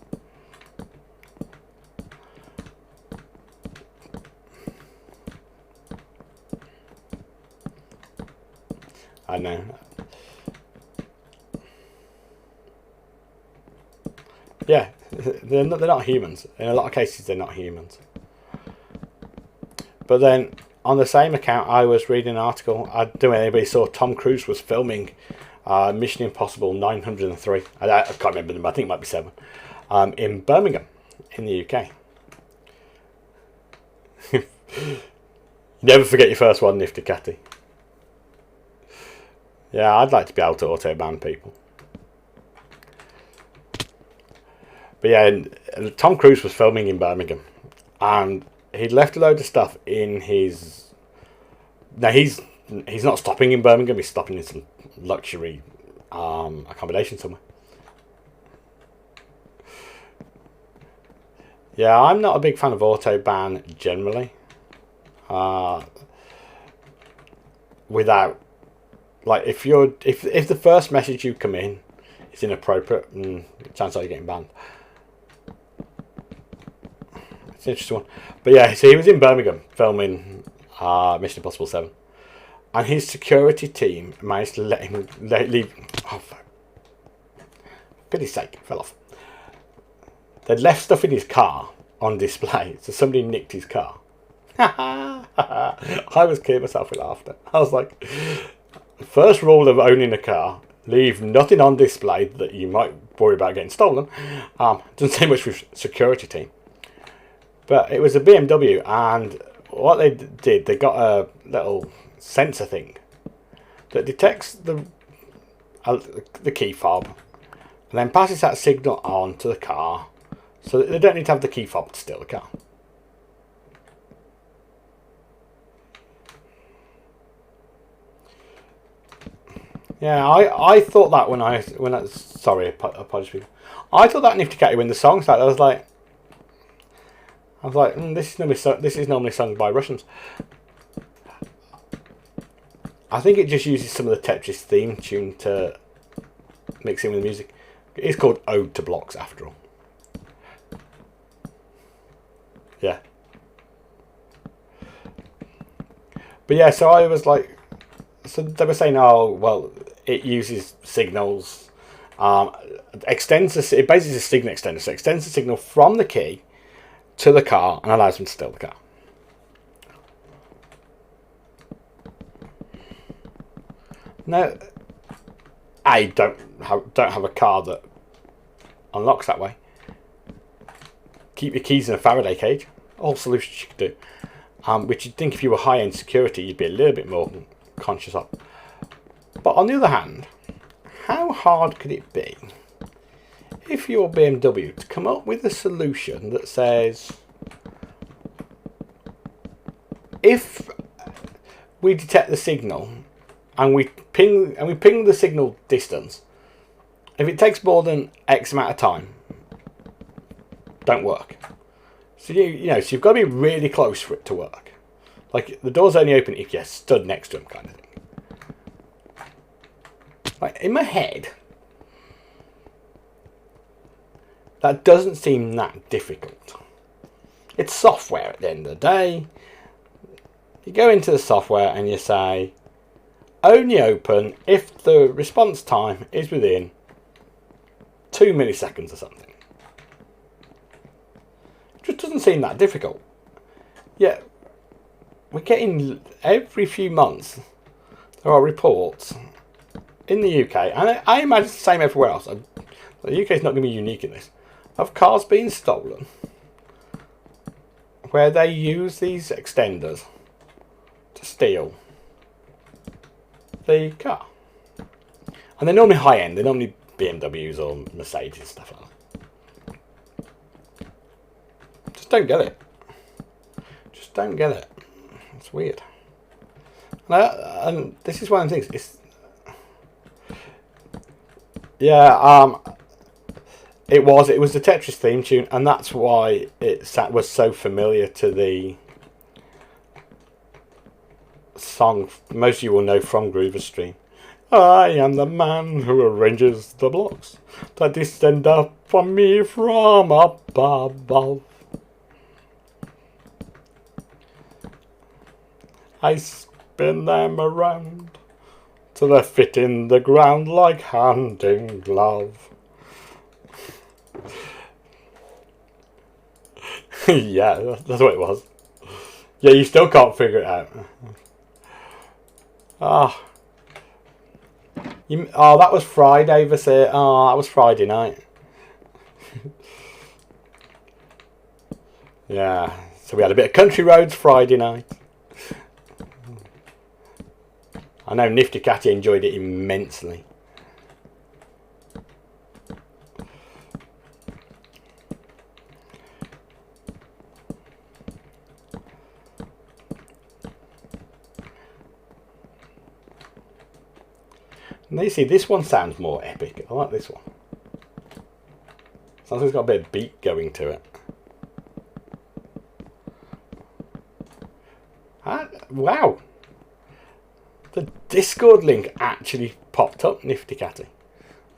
I know. Yeah, they're not humans. In a lot of cases, they're not humans. But then, on the same account, I was reading an article. I don't know if anybody saw Tom Cruise was filming Mission Impossible 903. I can't remember them. I think it might be 7. In Birmingham, in the UK. Never forget your first one, Nifty Catty. Yeah, I'd like to be able to auto-ban people. But yeah, Tom Cruise was filming in Birmingham, and he'd left a load of stuff in his... Now, he's not stopping in Birmingham, he's stopping in some luxury accommodation somewhere. Yeah, I'm not a big fan of auto-ban generally. Without... Like, if the first message you come in is inappropriate, chances are you're getting banned. It's an interesting one. But yeah, so he was in Birmingham filming Mission Impossible 7. And his security team managed to let him leave. Oh, for pity's sake, fell off. They'd left stuff in his car on display, so somebody nicked his car. I was killing myself with laughter. I was like, first rule of owning a car: leave nothing on display that you might worry about getting stolen. Doesn't say much with security team, but it was a BMW, and what they did, they got a little sensor thing that detects the key fob, and then passes that signal on to the car, so that they don't need to have the key fob to steal the car. Yeah, I thought that when I sorry, apologies. I thought that Nifty Catty when the song started. I was like, this is normally sung by Russians. I think it just uses some of the Tetris theme tune to mix in with the music. It's called Ode to Blocks, after all. Yeah. But yeah, so I was like, so they were saying, oh, well, it uses signals, extends it basically is a signal extender, so it extends the signal from the key to the car and allows them to steal the car. Now, I don't have a car that unlocks that way. Keep your keys in a Faraday cage. All solutions you could do. Which you'd think if you were high-end security, you'd be a little bit more conscious of. But on the other hand, how hard could it be if you're BMW to come up with a solution that says, if we detect the signal and we ping the signal distance, if it takes more than X amount of time, don't work. So so you've got to be really close for it to work. Like, the door's only open if you're stood next to them, kind of thing. Like, in my head, that doesn't seem that difficult. It's software at the end of the day. You go into the software and you say, only open if the response time is within 2 milliseconds or something. It just doesn't seem that difficult. Yet, we're getting, every few months, there are reports in the UK, and I imagine it's the same everywhere else. The UK is not going to be unique in this, of cars being stolen, where they use these extenders to steal the car. And they're normally high end, they're normally BMWs or Mercedes, stuff like that. Just don't get it. Just don't get it. It's weird. And this is one of the things. It's, yeah, it was the Tetris theme tune, and that's why it was so familiar to the song most of you will know from Groover Stream. I am the man who arranges the blocks that descend up on me from above. I spin them around till they fit in the ground like hand in glove. Yeah, that's what it was. Yeah, you still can't figure it out. That was Friday, Vasir. That was Friday night. Yeah, so we had a bit of Country Roads Friday night. I know Nifty Catty enjoyed it immensely. Now you see, this one sounds more epic. I like this one. Sounds like it's got a bit of beat going to it. Wow! The Discord link actually popped up, Nifty Catty.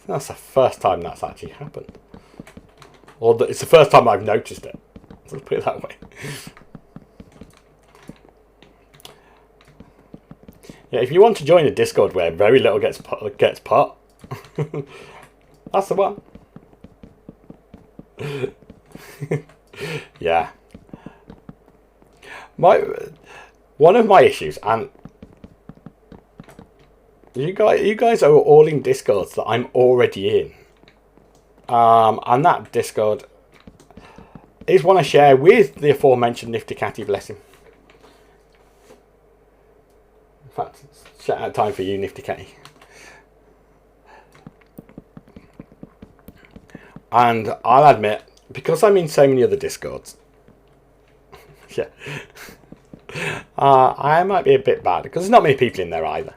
That's the first time that's actually happened. Or it's the first time I've noticed it. Let's put it that way. Yeah, if you want to join a Discord where very little gets put, that's the one. Yeah. One of my issues, and you guys are all in Discords that I'm already in. And that Discord is one I share with the aforementioned Nifty Catty, bless him. In fact, shout out time for you, Nifty Catty. And I'll admit, because I'm in so many other Discords, yeah, I might be a bit bad because there's not many people in there either.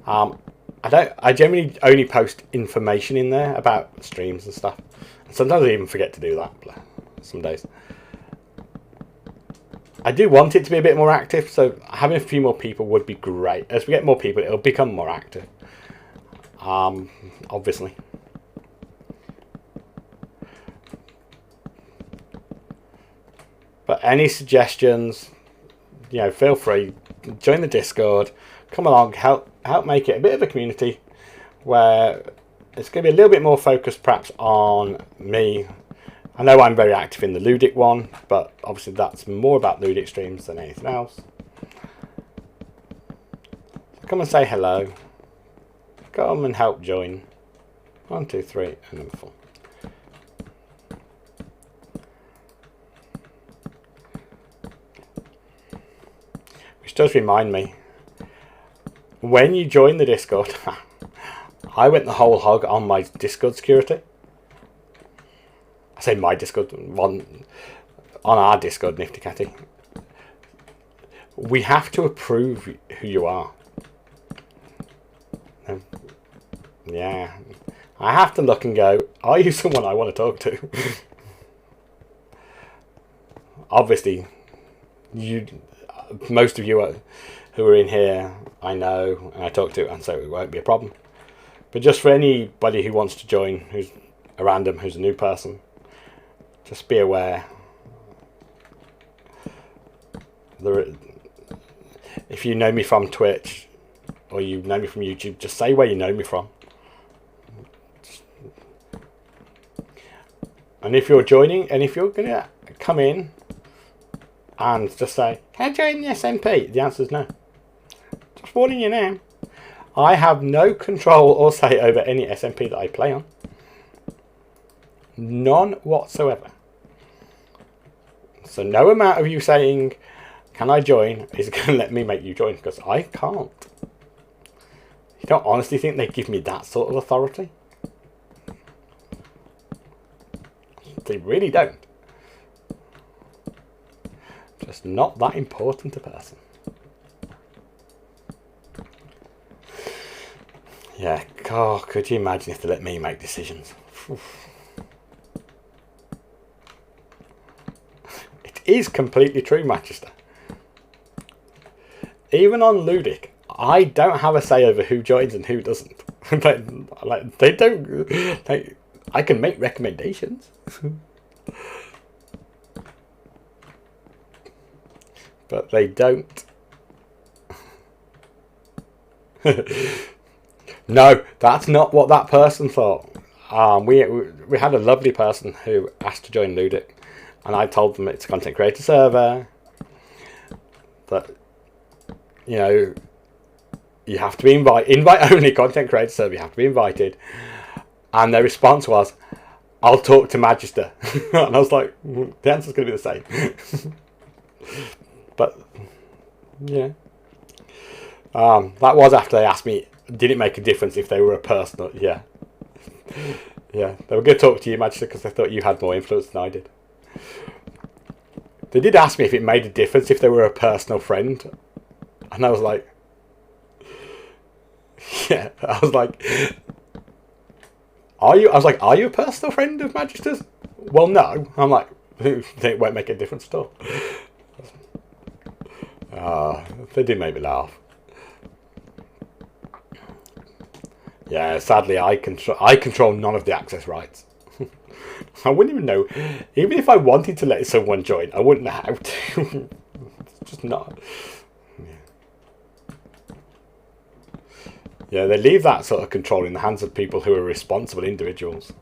I generally only post information in there about streams and stuff. And sometimes I even forget to do that. Some days. I do want it to be a bit more active, so having a few more people would be great. As we get more people, it'll become more active. Obviously. But any suggestions, feel free. Join the Discord. Come along, help make it a bit of a community where it's going to be a little bit more focused perhaps on me. I know I'm very active in the Ludic one, but obviously that's more about Ludic streams than anything else. So come and say hello. Come and help join. 1, 2, 3, and number 4. Which does remind me, when you join the Discord, I went the whole hog on my Discord security. I say my Discord, on our Discord, Nifty Catty. We have to approve who you are. Yeah. I have to look and go, are you someone I want to talk to? Obviously, most of you who are in here, I know and I talk to, and so it won't be a problem. But just for anybody who wants to join, who's a random, who's a new person, just be aware. If you know me from Twitch or you know me from YouTube, just say where you know me from. And if you're joining, and if you're going to come in and just say, can I join the SMP? The answer is no. Just warning you now. I have no control or say over any SMP that I play on. None whatsoever. So no amount of you saying, can I join, is going to let me make you join, because I can't. You don't honestly think they give me that sort of authority? They really don't. Just not that important a person. Yeah, God, could you imagine if they let me make decisions? It is completely true, Manchester. Even on Ludic, I don't have a say over who joins and who doesn't. They don't. I can make recommendations. But they don't. No, that's not what that person thought. We had a lovely person who asked to join Ludic, and I told them it's a content creator server. That you have to be invite only content creator server. You have to be invited. And their response was, "I'll talk to Magister," and I was like, the answer's going to be the same. But yeah, that was after they asked me, did it make a difference if they were a person? Yeah, yeah, they were going to talk to you, Magister, because they thought you had more influence than I did. They did ask me if it made a difference if they were a personal friend, and I was like, yeah, I was like, are you a personal friend of Magister's? Well, no. I'm like, it won't make a difference at all. They did make me laugh. Yeah, sadly, I control none of the access rights. I wouldn't even know. Even if I wanted to let someone join, I wouldn't know how to. It's just not. Yeah. Yeah, they leave that sort of control in the hands of people who are responsible individuals.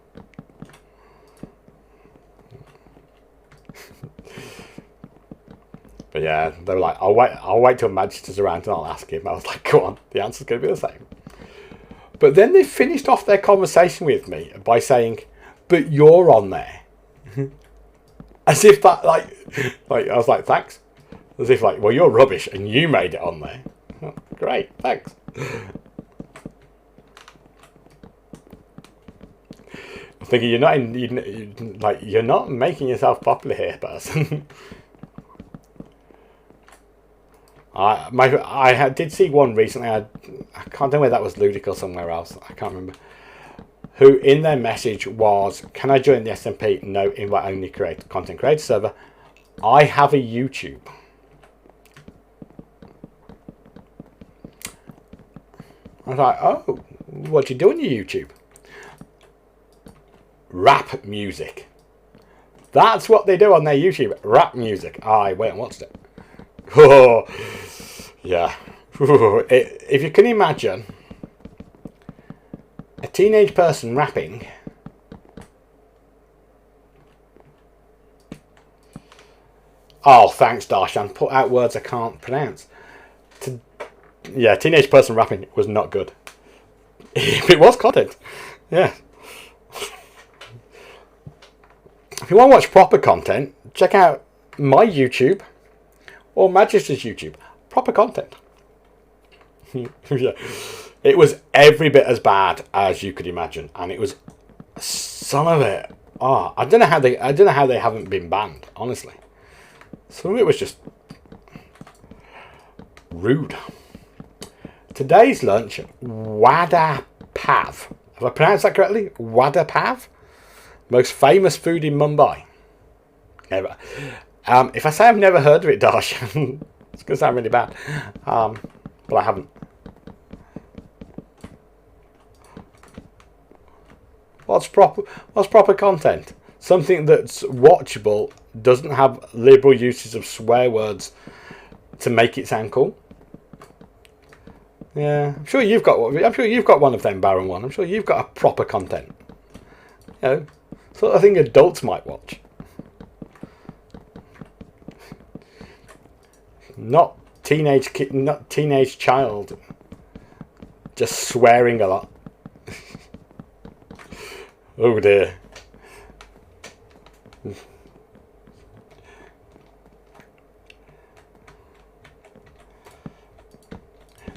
But yeah, they were like, I'll wait till Magister's around and I'll ask him. I was like, go on, the answer's going to be the same. But then they finished off their conversation with me by saying, but you're on there. As if that, like I was like, thanks. As if like, well, you're rubbish and you made it on there. Oh, great, thanks. I'm thinking you're not making yourself popular here, person. I did see one recently. I can't remember whether that was Ludic or somewhere else. I can't remember. Who in their message was, "Can I join the SMP? No, invite only content creator server. I have a YouTube." I was like, "Oh, what do you do on your YouTube?" Rap music. That's what they do on their YouTube. Rap music. I went and watched it. Oh, yeah. If you can imagine a teenage person rapping, oh, thanks, Darshan. Put out words I can't pronounce. Yeah, teenage person rapping was not good. It was content. Yeah. If you want to watch proper content, check out my YouTube or Magister's YouTube. Proper content. Yeah. It was every bit as bad as you could imagine, and it was some of it. Oh, I don't know how they haven't been banned. Honestly, some of it was just rude. Today's lunch, Vada Pav. Have I pronounced that correctly? Vada Pav, most famous food in Mumbai. Never. If I say I've never heard of it, Darshan, it's going to sound really bad. But I haven't. What's proper content? Something that's watchable, doesn't have liberal uses of swear words to make it sound cool. Yeah, I'm sure you've got one of them, Baron One. I'm sure you've got a proper content. You know, sort of thing adults might watch. Not teenage kid, not teenage child. Just swearing a lot. Oh dear.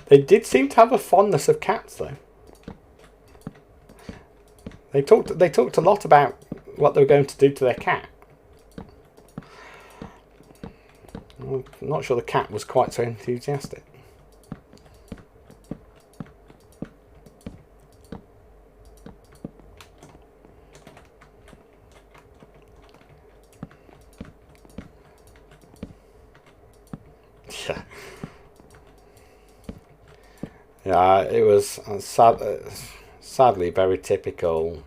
They did seem to have a fondness of cats, though. They talked a lot about what they were going to do to their cat. I'm not sure the cat was quite so enthusiastic. Yeah. Yeah, it was sadly very typical.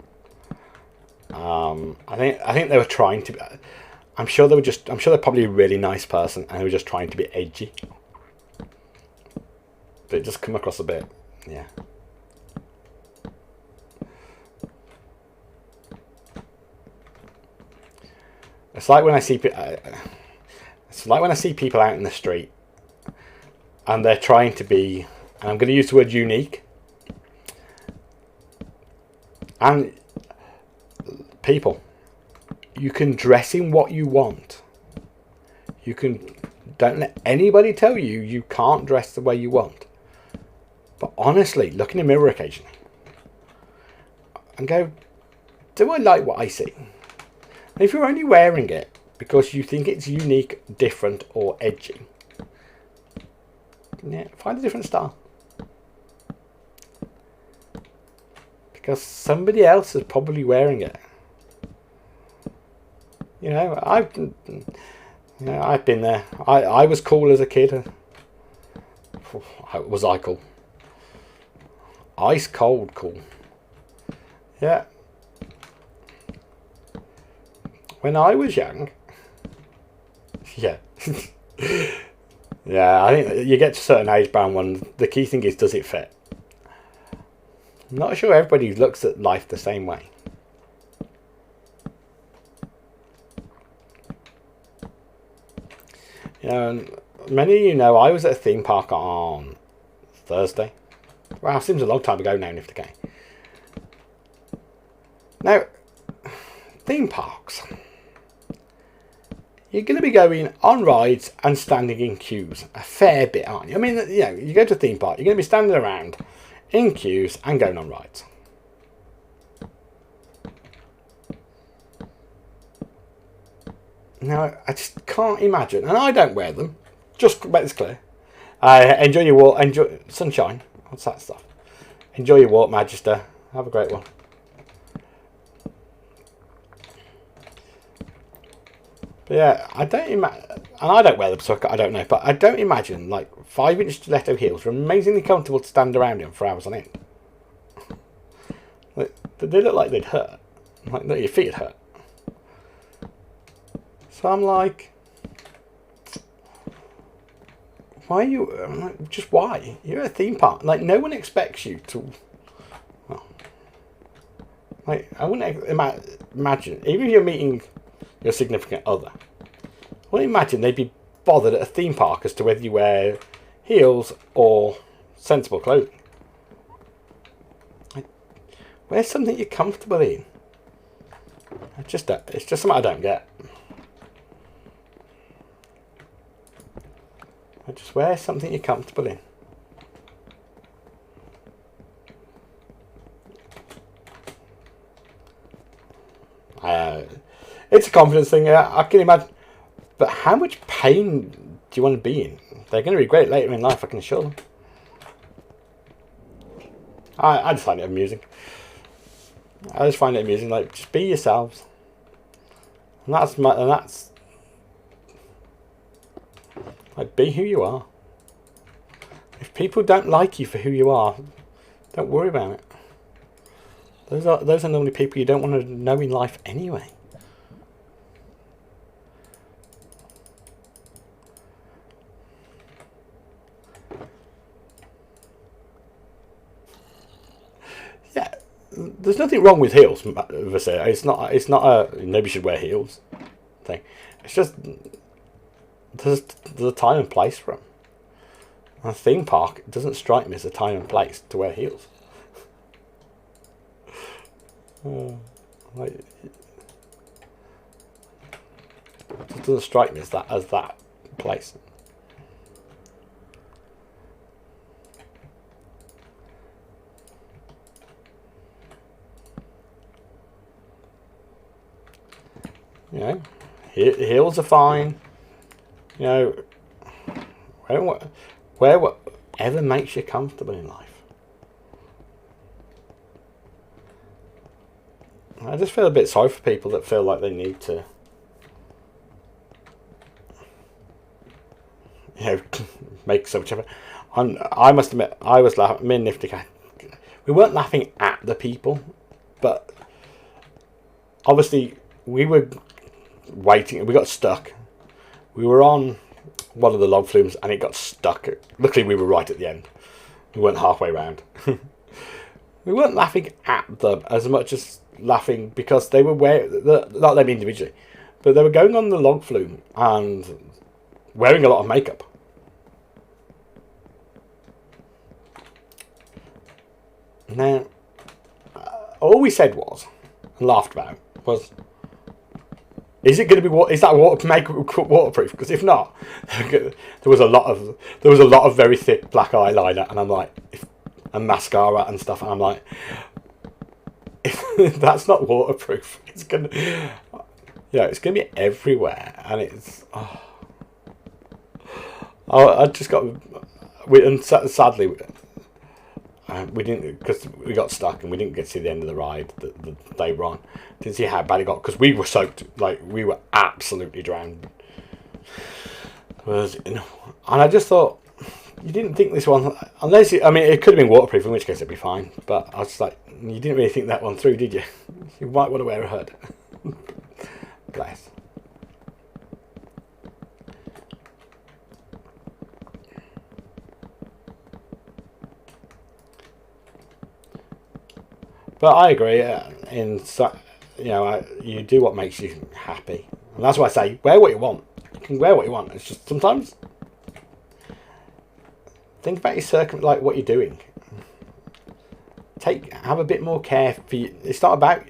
I think they were trying to. I'm sure they're probably a really nice person, and they were just trying to be edgy. But it just come across a bit, yeah. It's like when I see people out in the street, and they're trying to be, and I'm going to use the word unique. And people, you can dress in what you want. Don't let anybody tell you you can't dress the way you want. But honestly, look in the mirror occasionally and go, do I like what I see? And if you're only wearing it because you think it's unique, different, or edgy, yeah, find a different style. Because somebody else is probably wearing it. You know, I've been there. I was cool as a kid. Was I cool? Ice cold cool. Yeah. When I was young. Yeah. Yeah, I think you get to a certain age, Brown One. The key thing is, does it fit? I'm not sure everybody looks at life the same way. You know, and many of you know I was at a theme park on Thursday. Wow, seems a long time ago now, Nifty K. Now, theme parks. You're going to be going on rides and standing in queues a fair bit, aren't you? I mean, you know, you go to a theme park, you're going to be standing around in queues and going on rides. Now, I just can't imagine, and I don't wear them, just to make this clear. Enjoy your walk, enjoy sunshine, what's that stuff? Enjoy your walk, Magister, have a great one. But yeah, I don't imagine, and I don't wear them, so I don't know, but I don't imagine, like, 5-inch stiletto heels are amazingly comfortable to stand around in for hours on end. Like, they look like they'd hurt, like your feet would hurt. So I'm like, why are you, I'm like, just why? You're at a theme park. Like, no one expects you to, well, like, I wouldn't imagine, even if you're meeting your significant other, I wouldn't imagine they'd be bothered at a theme park as to whether you wear heels or sensible clothing. Like, wear something you're comfortable in. It's just something I don't get. Just wear something you're comfortable in. It's a confidence thing, I can imagine. But how much pain do you want to be in? They're going to regret it later in life, I can assure them. I just find it amusing. Like, just be yourselves. And that's like, be who you are. If people don't like you for who you are, don't worry about it. Those are normally people you don't want to know in life anyway. Yeah, there's nothing wrong with heels. It's not a nobody should wear heels thing. It's just there's a time and place for them. A theme park, it doesn't strike me as a time and place to wear heels. Like, it doesn't strike me as that place. You know, heels are fine. You know, wear whatever makes you comfortable in life. I just feel a bit sorry for people that feel like they need to, you know, make so much of it. I must admit, I was laughing. Me and Nifty Cat, we weren't laughing at the people, but obviously we were waiting. We got stuck. We were on one of the log flumes and it got stuck. Luckily, we were right at the end. We weren't halfway round. We weren't laughing at them as much as laughing because they were not them individually, but they were going on the log flume and wearing a lot of makeup. Now, all we said was, and laughed about, was, is it going to be is that waterproof? Because if not, there was a lot of very thick black eyeliner, and I'm like, and mascara and stuff, and I'm like, if that's not waterproof, it's gonna be everywhere, and it's. I just got, and sadly, we didn't, because we got stuck and we didn't get to see the end of the ride the day we're on. Didn't see how bad it got because we were soaked, like we were absolutely drowned. And I just thought, you didn't think this one, unless it could have been waterproof, in which case it'd be fine. But I was like, you didn't really think that one through, did you? You might want to wear a hood. Bless. But I agree. You do what makes you happy, and that's why I say wear what you want. You can wear what you want. It's just sometimes think about your like what you're doing. Have a bit more care for you. It's not about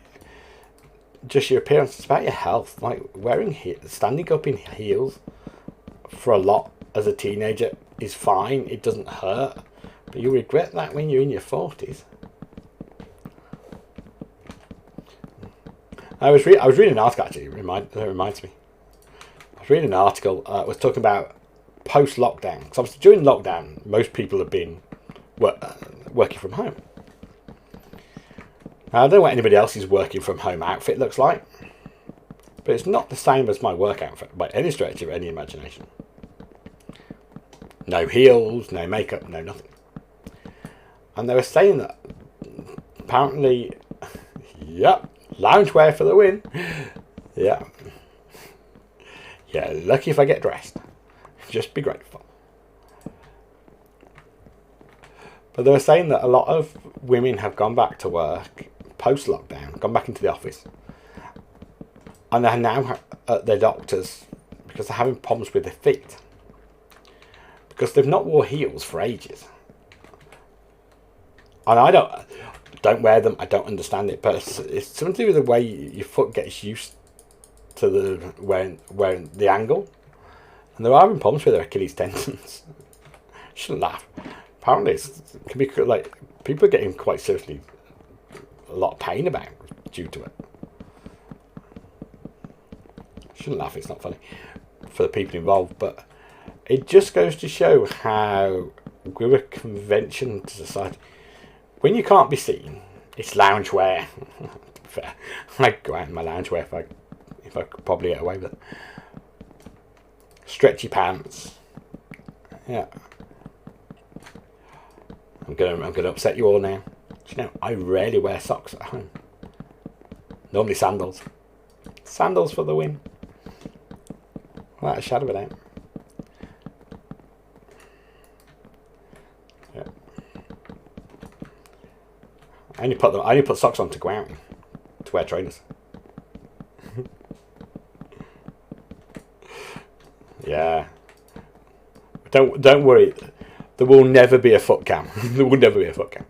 just your appearance. It's about your health. Like standing up in heels for a lot as a teenager is fine. It doesn't hurt, but you regret that when you're in your 40s. I was reading an article actually. That reminds me. I was reading an article. It was talking about post-lockdown. Because obviously during lockdown, most people have been working from home. Now, I don't know what anybody else's working from home outfit looks like, but it's not the same as my work outfit by any stretch of any imagination. No heels, no makeup, no nothing. And they were saying that apparently, yep, loungewear for the win. Yeah. Yeah, lucky if I get dressed. Just be grateful. But they were saying that a lot of women have gone back to work post-lockdown, gone back into the office, and they're now at their doctors because they're having problems with their feet. Because they've not wore heels for ages. And I don't wear them, I don't understand it, but it's something to do with the way your foot gets used to the wearing the angle. And they're having problems with their Achilles tendons. Shouldn't laugh. Apparently it can be like people are getting quite seriously a lot of pain about due to it. Shouldn't laugh, it's not funny for the people involved, but it just goes to show how we're a convention to society. When you can't be seen, it's loungewear. Fair. I'd go out in my loungewear if I could probably get away with it. Stretchy pants. Yeah. I'm gonna upset you all now. Do you know, I rarely wear socks at home. Normally sandals. Sandals for the win. Without a shadow of a doubt. Yeah. I only put socks on to go out to wear trainers. Yeah. Don't worry. There will never be a foot cam. There will never be a foot cam.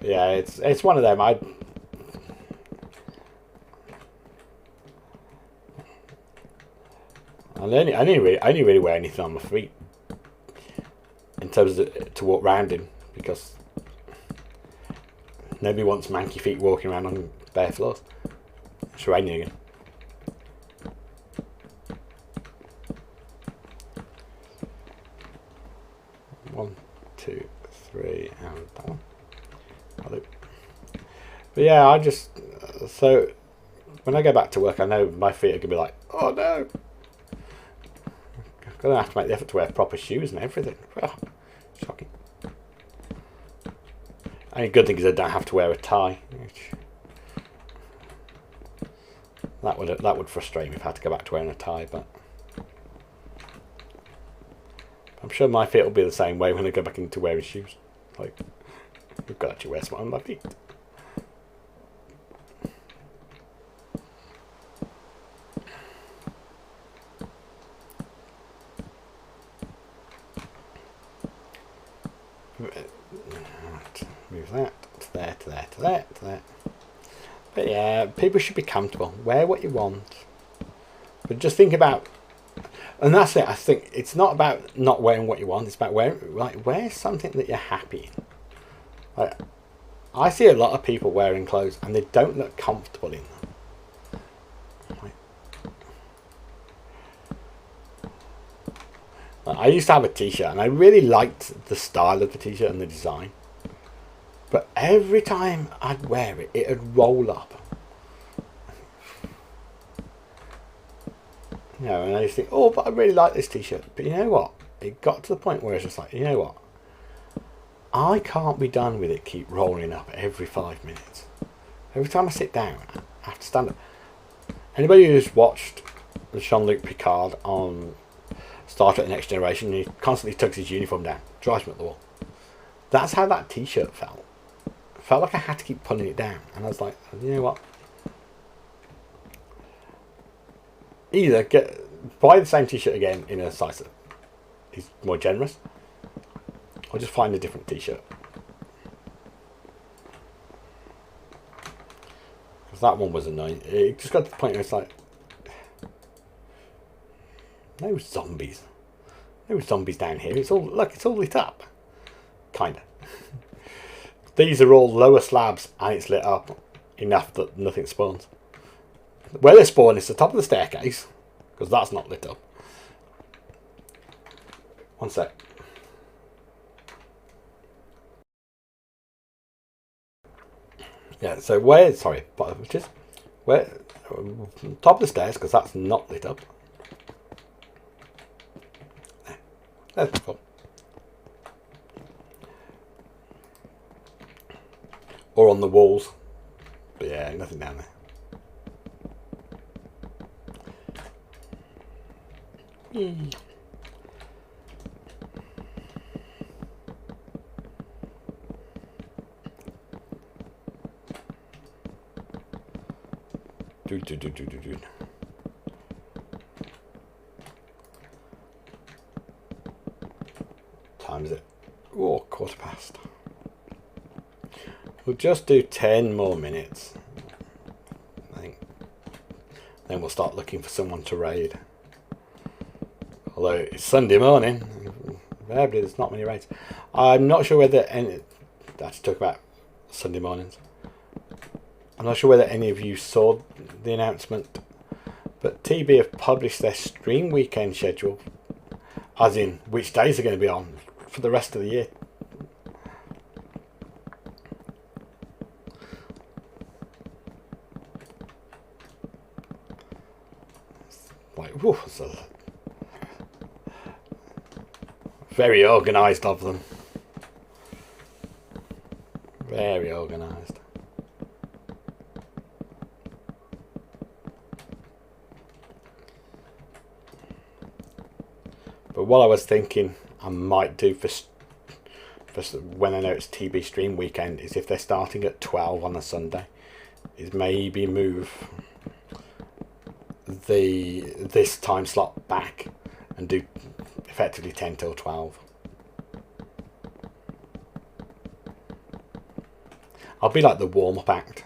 Yeah, it's one of them. I only really wear anything on my feet in terms of to walk round in, because nobody wants manky feet walking around on bare floors. It's raining again. One, two, three, and down. But yeah, so when I go back to work, I know my feet are gonna be like, oh no, I'm gonna have to make the effort to wear proper shoes and everything. Oh, shocking. Only good thing is I don't have to wear a tie. That would frustrate me if I had to go back to wearing a tie, but I'm sure my feet will be the same way when I go back into wearing shoes. Like, I've got to actually wear something on my feet. Move that to there, to there, to there, to there. But yeah, people should be comfortable. Wear what you want. But just think about, and that's it. I think it's not about not wearing what you want. It's about wear something that you're happy in. Like, I see a lot of people wearing clothes and they don't look comfortable in them. Like, I used to have a t-shirt and I really liked the style of the t-shirt and the design. But every time I'd wear it, it'd roll up. You know, and I just think, oh, but I really like this t-shirt. But you know what? It got to the point where it's just like, you know what? I can't be done with it keep rolling up every 5 minutes. Every time I sit down, I have to stand up. Anybody who's watched Jean-Luc Picard on Star Trek: The Next Generation, and he constantly tugs his uniform down, drives me up the wall. That's how that T-shirt felt. It felt like I had to keep pulling it down, and I was like, you know what? Either buy the same T-shirt again in a size that is more generous, or just find a different T-shirt. Because that one was annoying. It just got to the point where it's like, no zombies. No zombies down here. It's all, look, it's all lit up. Kinda. These are all lower slabs and it's lit up enough that nothing spawns. Where they spawn is the top of the staircase, because that's not lit up. One sec. Yeah, so where, sorry, which is where, top of the stairs, because that's not lit up. That's cool. Or on the walls. But yeah, nothing down there. Do. Time is it? Oh, 1:15. We'll just do 10 more minutes. I think. Then we'll start looking for someone to raid. Although it's Sunday morning, invariably there's not many raids. I'm not sure whether any. That's talk about Sunday mornings. I'm not sure whether any of you saw the announcement, but TB have published their stream weekend schedule, as in which days they're going to be on for the rest of the year. Like, whew, it's very organised of them. Very organised. But what I was thinking I might do for when I know it's TB stream weekend is if they're starting at 12 on a Sunday, is maybe move this time slot back and do effectively 10 till 12. I'll be like the warm-up act.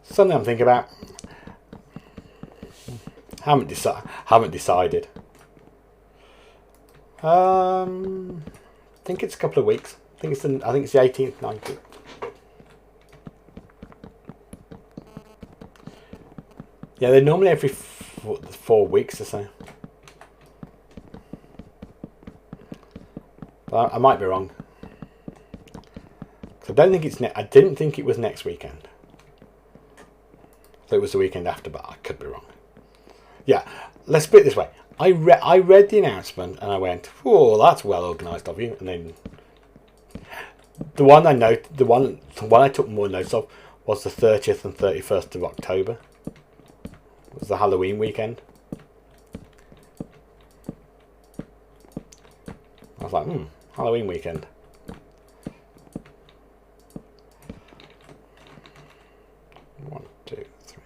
Something I'm thinking about. Haven't decided. I think it's a couple of weeks. I think it's the 18th, 19th. Yeah, they're normally every 4 weeks or so. But I might be wrong. I don't think it's I didn't think it was next weekend. So it was the weekend after, but I could be wrong. Yeah, let's put it this way. I read the announcement and I went, "Oh, that's well organised of you." And then the one I took more notes of was the 30th and 31st of October. It was the Halloween weekend. I was like, Halloween weekend. One, two, three.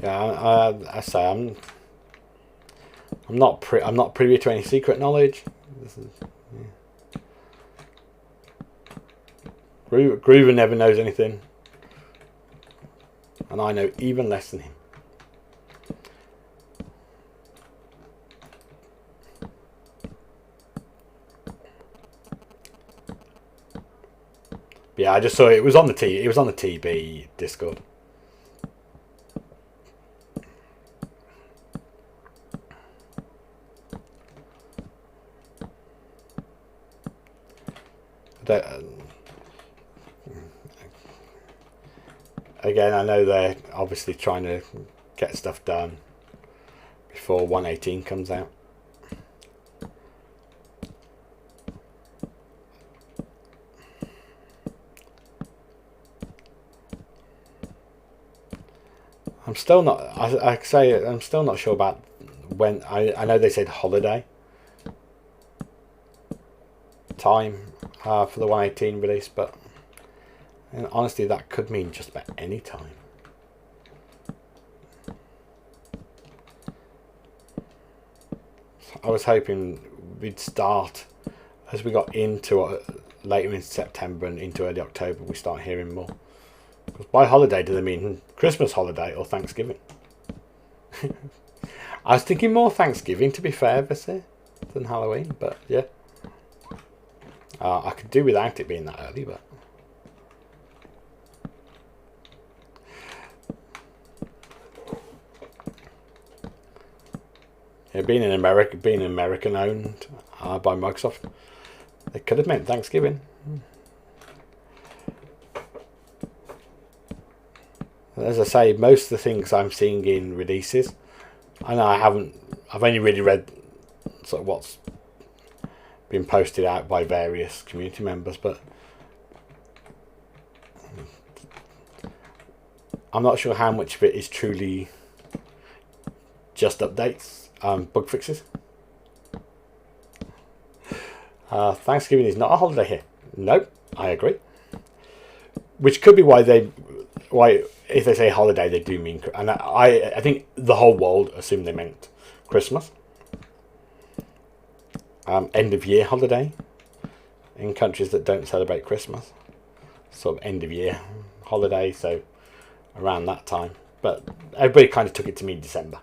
Yeah, I say I'm not privy to any secret knowledge. This is, Groover never knows anything, and I know even less than him. But yeah, I just saw it was on the TB Discord. again, I know they're obviously trying to get stuff done before 118 comes out. I'm still not. I say I'm still not sure about when. I know they said holiday time for the 118 release, but honestly, that could mean just about any time. I was hoping we'd start as we got into later in September and into early October. We start hearing more. Because by holiday, do they mean Christmas holiday or Thanksgiving? I was thinking more Thanksgiving, to be fair, this year than Halloween, but yeah. I could do without it being that early, but yeah, being American owned by Microsoft, it could have meant Thanksgiving. As I say, most of the things I'm seeing in releases, and I've only really read sort of what's been posted out by various community members, but I'm not sure how much of it is truly just updates, bug fixes. Thanksgiving is not a holiday here. Nope, I agree. Which could be why if they say holiday, they do mean, and I think the whole world assumed they meant Christmas. End of year holiday in countries that don't celebrate Christmas, sort of end of year holiday, so around that time. But everybody kind of took it to mean December.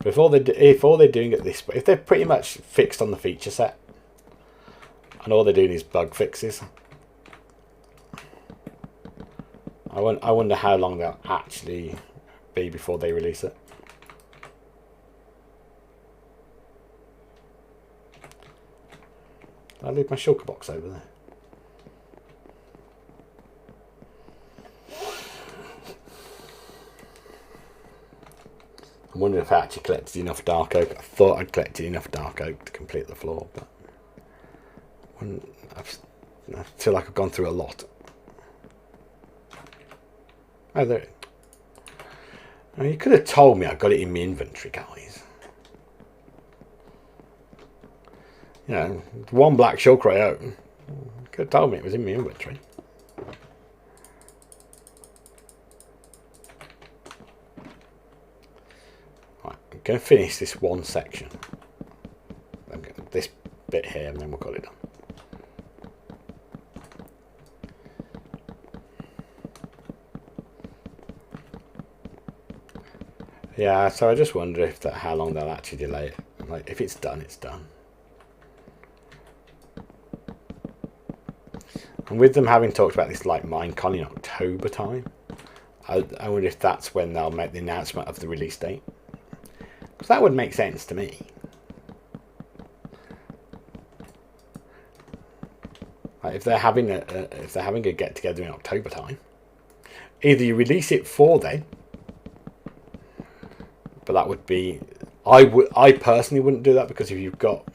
If all they're doing at this, if they're pretty much fixed on the feature set, and all they're doing is bug fixes, I wonder how long they'll actually be before they release it. Did I leave my shulker box over there? I'm wondering if I actually collected enough dark oak. I thought I'd collected enough dark oak to complete the floor, but I feel like I've gone through a lot. Oh, there. I mean, you could have told me I got it in my inventory, guys. You know, one black shulker I own. You could have told me it was in my inventory. I'm going to finish this one section. This bit here, and then we'll call it done. Yeah, so I just wonder how long they'll actually delay it. Like, if it's done, it's done. And with them having talked about this like Minecon in October time, I wonder if that's when they'll make the announcement of the release date. Because that would make sense to me. Like if they're having a get together in October time, either you release it for then, but that would be, I personally wouldn't do that, because if you've got,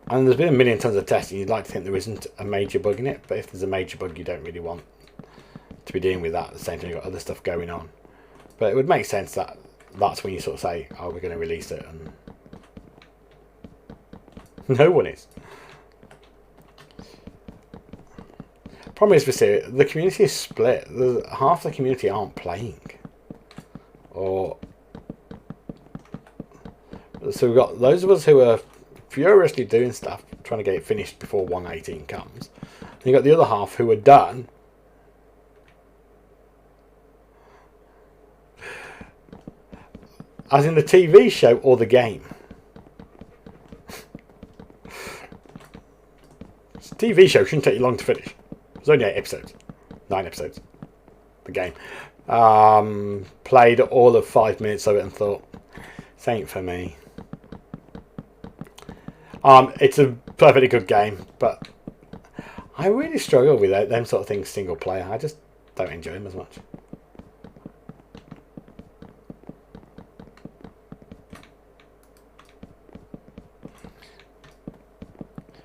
and there's been a million tons of testing, you'd like to think there isn't a major bug in it, but if there's a major bug, you don't really want to be dealing with that at the same time you've got other stuff going on. But it would make sense that that's when you sort of say, oh, we're going to release it, and no one is. Problem is, the community is split. Half the community aren't playing. So we've got those of us who are furiously doing stuff, trying to get it finished before 118 comes. And you've got the other half who are done. As in the TV show or the game. TV show shouldn't take you long to finish. There's only 8 episodes. 9 episodes. The game. Played all of 5 minutes of it and thought, this ain't for me. It's a perfectly good game, but I really struggle with them sort of things single player. I just don't enjoy them as much.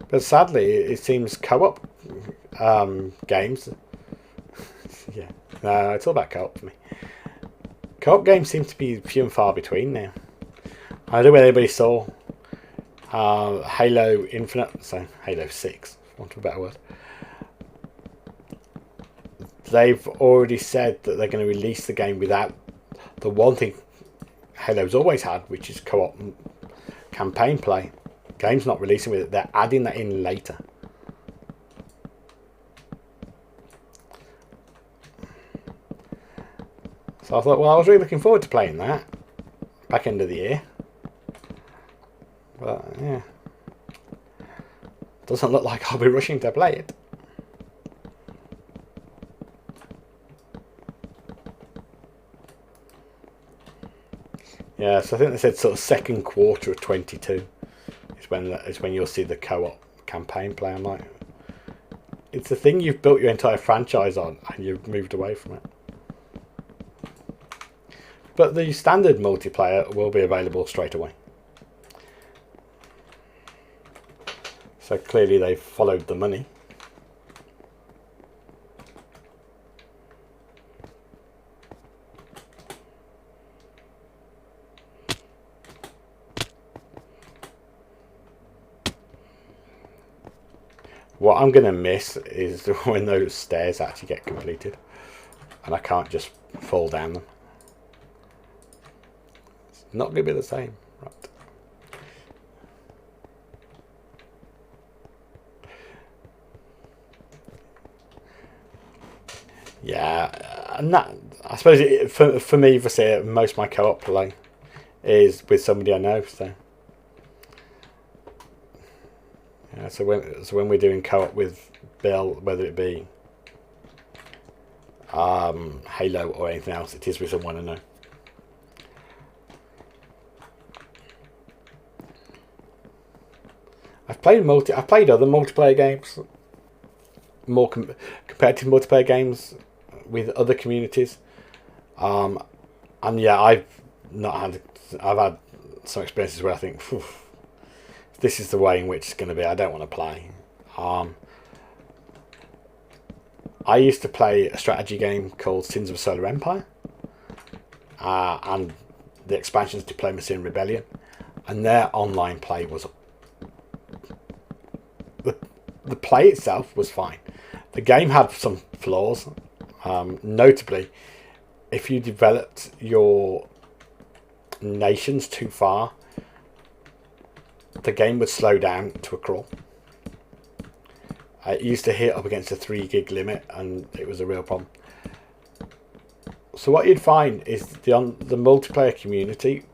But sadly, it seems co-op games. Yeah, no, it's all about co-op for me. Co-op games seem to be few and far between now. I don't know whether anybody saw Halo Infinite, so Halo 6, for want of a better word. They've already said that they're going to release the game without the one thing Halo's always had, which is co-op campaign play. Game's not releasing with it, they're adding that in later. So I thought, well, I was really looking forward to playing that back end of the year. But yeah, doesn't look like I'll be rushing to play it. Yeah, so I think they said sort of second quarter of 22 is when you'll see the co-op campaign play. I'm like, it's the thing you've built your entire franchise on and you've moved away from it. But the standard multiplayer will be available straight away. So clearly they've followed the money. What I'm going to miss is when those stairs actually get completed and I can't just fall down them. It's not going to be the same. Right. Yeah, and that, I suppose for me, most of my co-op play is with somebody I know. So yeah, so when we're doing co-op with Bill, whether it be Halo or anything else, it is with someone I know. I've played other multiplayer games, more competitive multiplayer games with other communities, and yeah, I've had some experiences where I think, if this is the way in which it's going to be, I don't want to play. I used to play a strategy game called Sins of Solar Empire, and the expansions Diplomacy and Rebellion, and their online play was the play itself was fine. The game had some flaws, notably if you developed your nations too far, the game would slow down to a crawl. It used to hit up against a 3 gig limit and it was a real problem. So what you'd find is the multiplayer community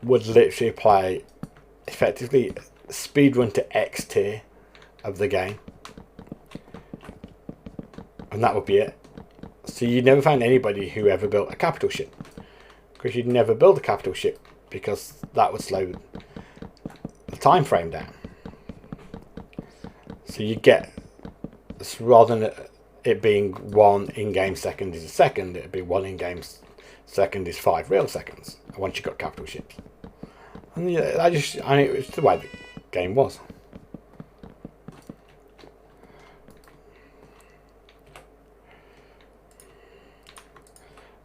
would literally play effectively speedrun to X tier of the game, and that would be it. So you never find anybody who ever built a capital ship, because you'd never build a capital ship because that would slow the time frame down. So you get, rather than it being 1 in-game second is a second, it'd be 1 in-game second is 5 real seconds once you got capital ships. And yeah, it was the way the game was.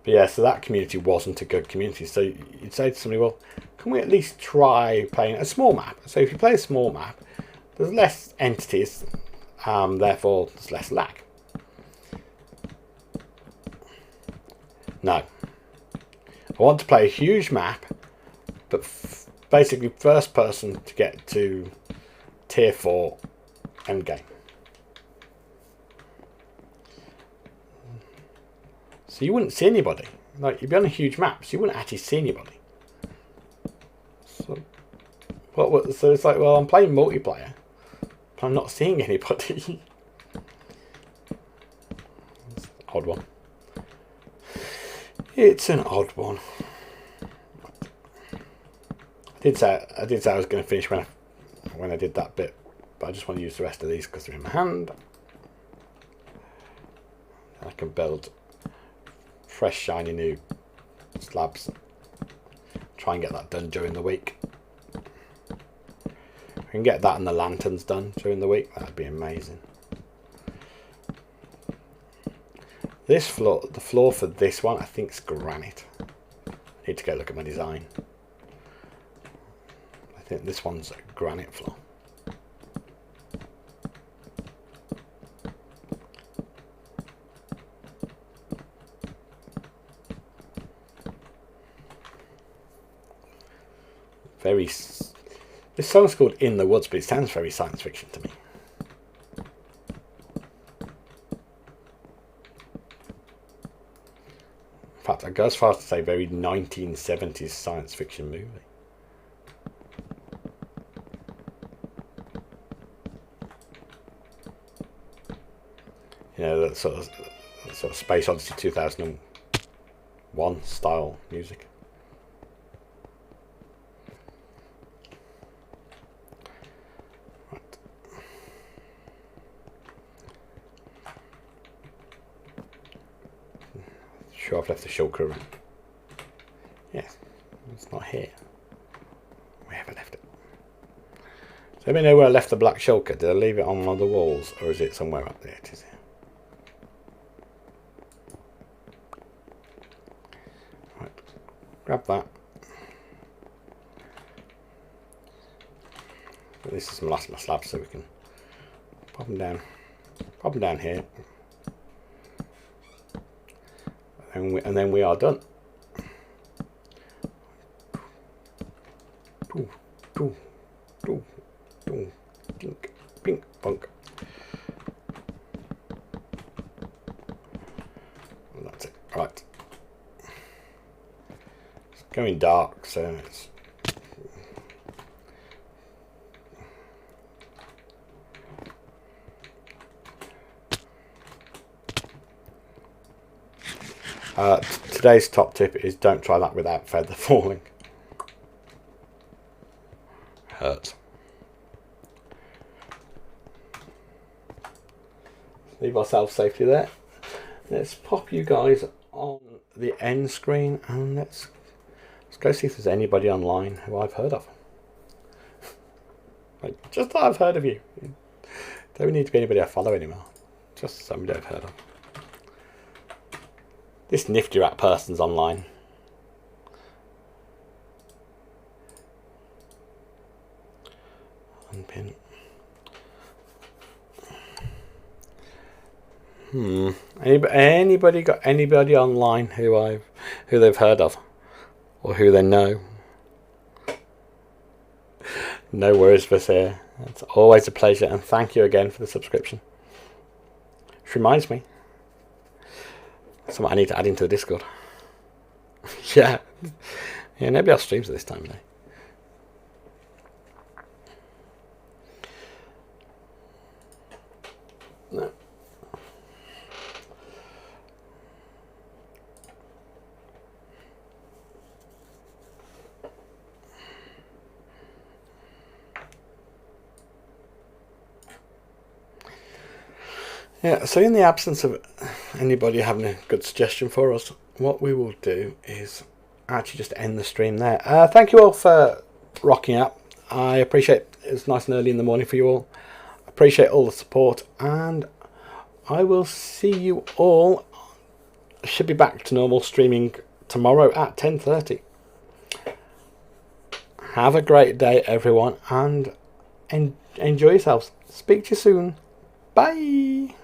But yeah, so that community wasn't a good community. So you'd say to somebody, well, can we at least try playing a small map? So if you play a small map, there's less entities, therefore there's less lag. No. I want to play a huge map, but basically first person to get to tier 4 endgame. So you wouldn't see anybody. Like, you'd be on a huge map, so you wouldn't actually see anybody. So it's like, well, I'm playing multiplayer, but I'm not seeing anybody. odd one. It's an odd one. I did say I was going to finish when I did that bit, but I just want to use the rest of these because they're in my hand. I can build fresh, shiny new slabs. Try and get that done during the week. If I can get that and the lanterns done during the week, that'd be amazing. This floor, the floor for this one, I think is granite. I need to go look at my design. I think this one's a granite floor. This song's called In the Woods, but it sounds very science fiction to me. In fact, I go as far as to say very 1970s science fiction movie. You know, that sort of Space Odyssey 2001 style music. Sure, I've left the shulker around. Yes, it's not here. Where have I left it? Does anybody know where I left the black shulker? Did I leave it on one of the walls, or is it somewhere up there? It is here. Right, grab that. But this is my last of my slabs, so we can pop them down. Pop them down here. And then we are done. Pink, pink, punk. And that's it. Right. It's going dark, so it's. Today's top tip is don't try that without feather falling. Hurts. Leave ourselves safely there. Let's pop you guys on the end screen and let's go see if there's anybody online who I've heard of. Like, just that I've heard of you. Don't need to be anybody I follow anymore. Just somebody I've heard of. This nifty rat person's online. Unpin. Anybody got anybody online who they've heard of or who they know? No worries, Vasir. It's always a pleasure, and thank you again for the subscription. Which reminds me. Something I need to add into the Discord. Yeah, maybe I'll stream at this time of day. No. Yeah, so in the absence of anybody having a good suggestion for us, what we will do is actually just end the stream there. Thank you all for rocking out. I appreciate it's nice and early in the morning for you all. Appreciate all the support, and I will see you all. Should be back to normal streaming tomorrow at 10:30. Have a great day, everyone, and enjoy yourselves. Speak to you soon. Bye.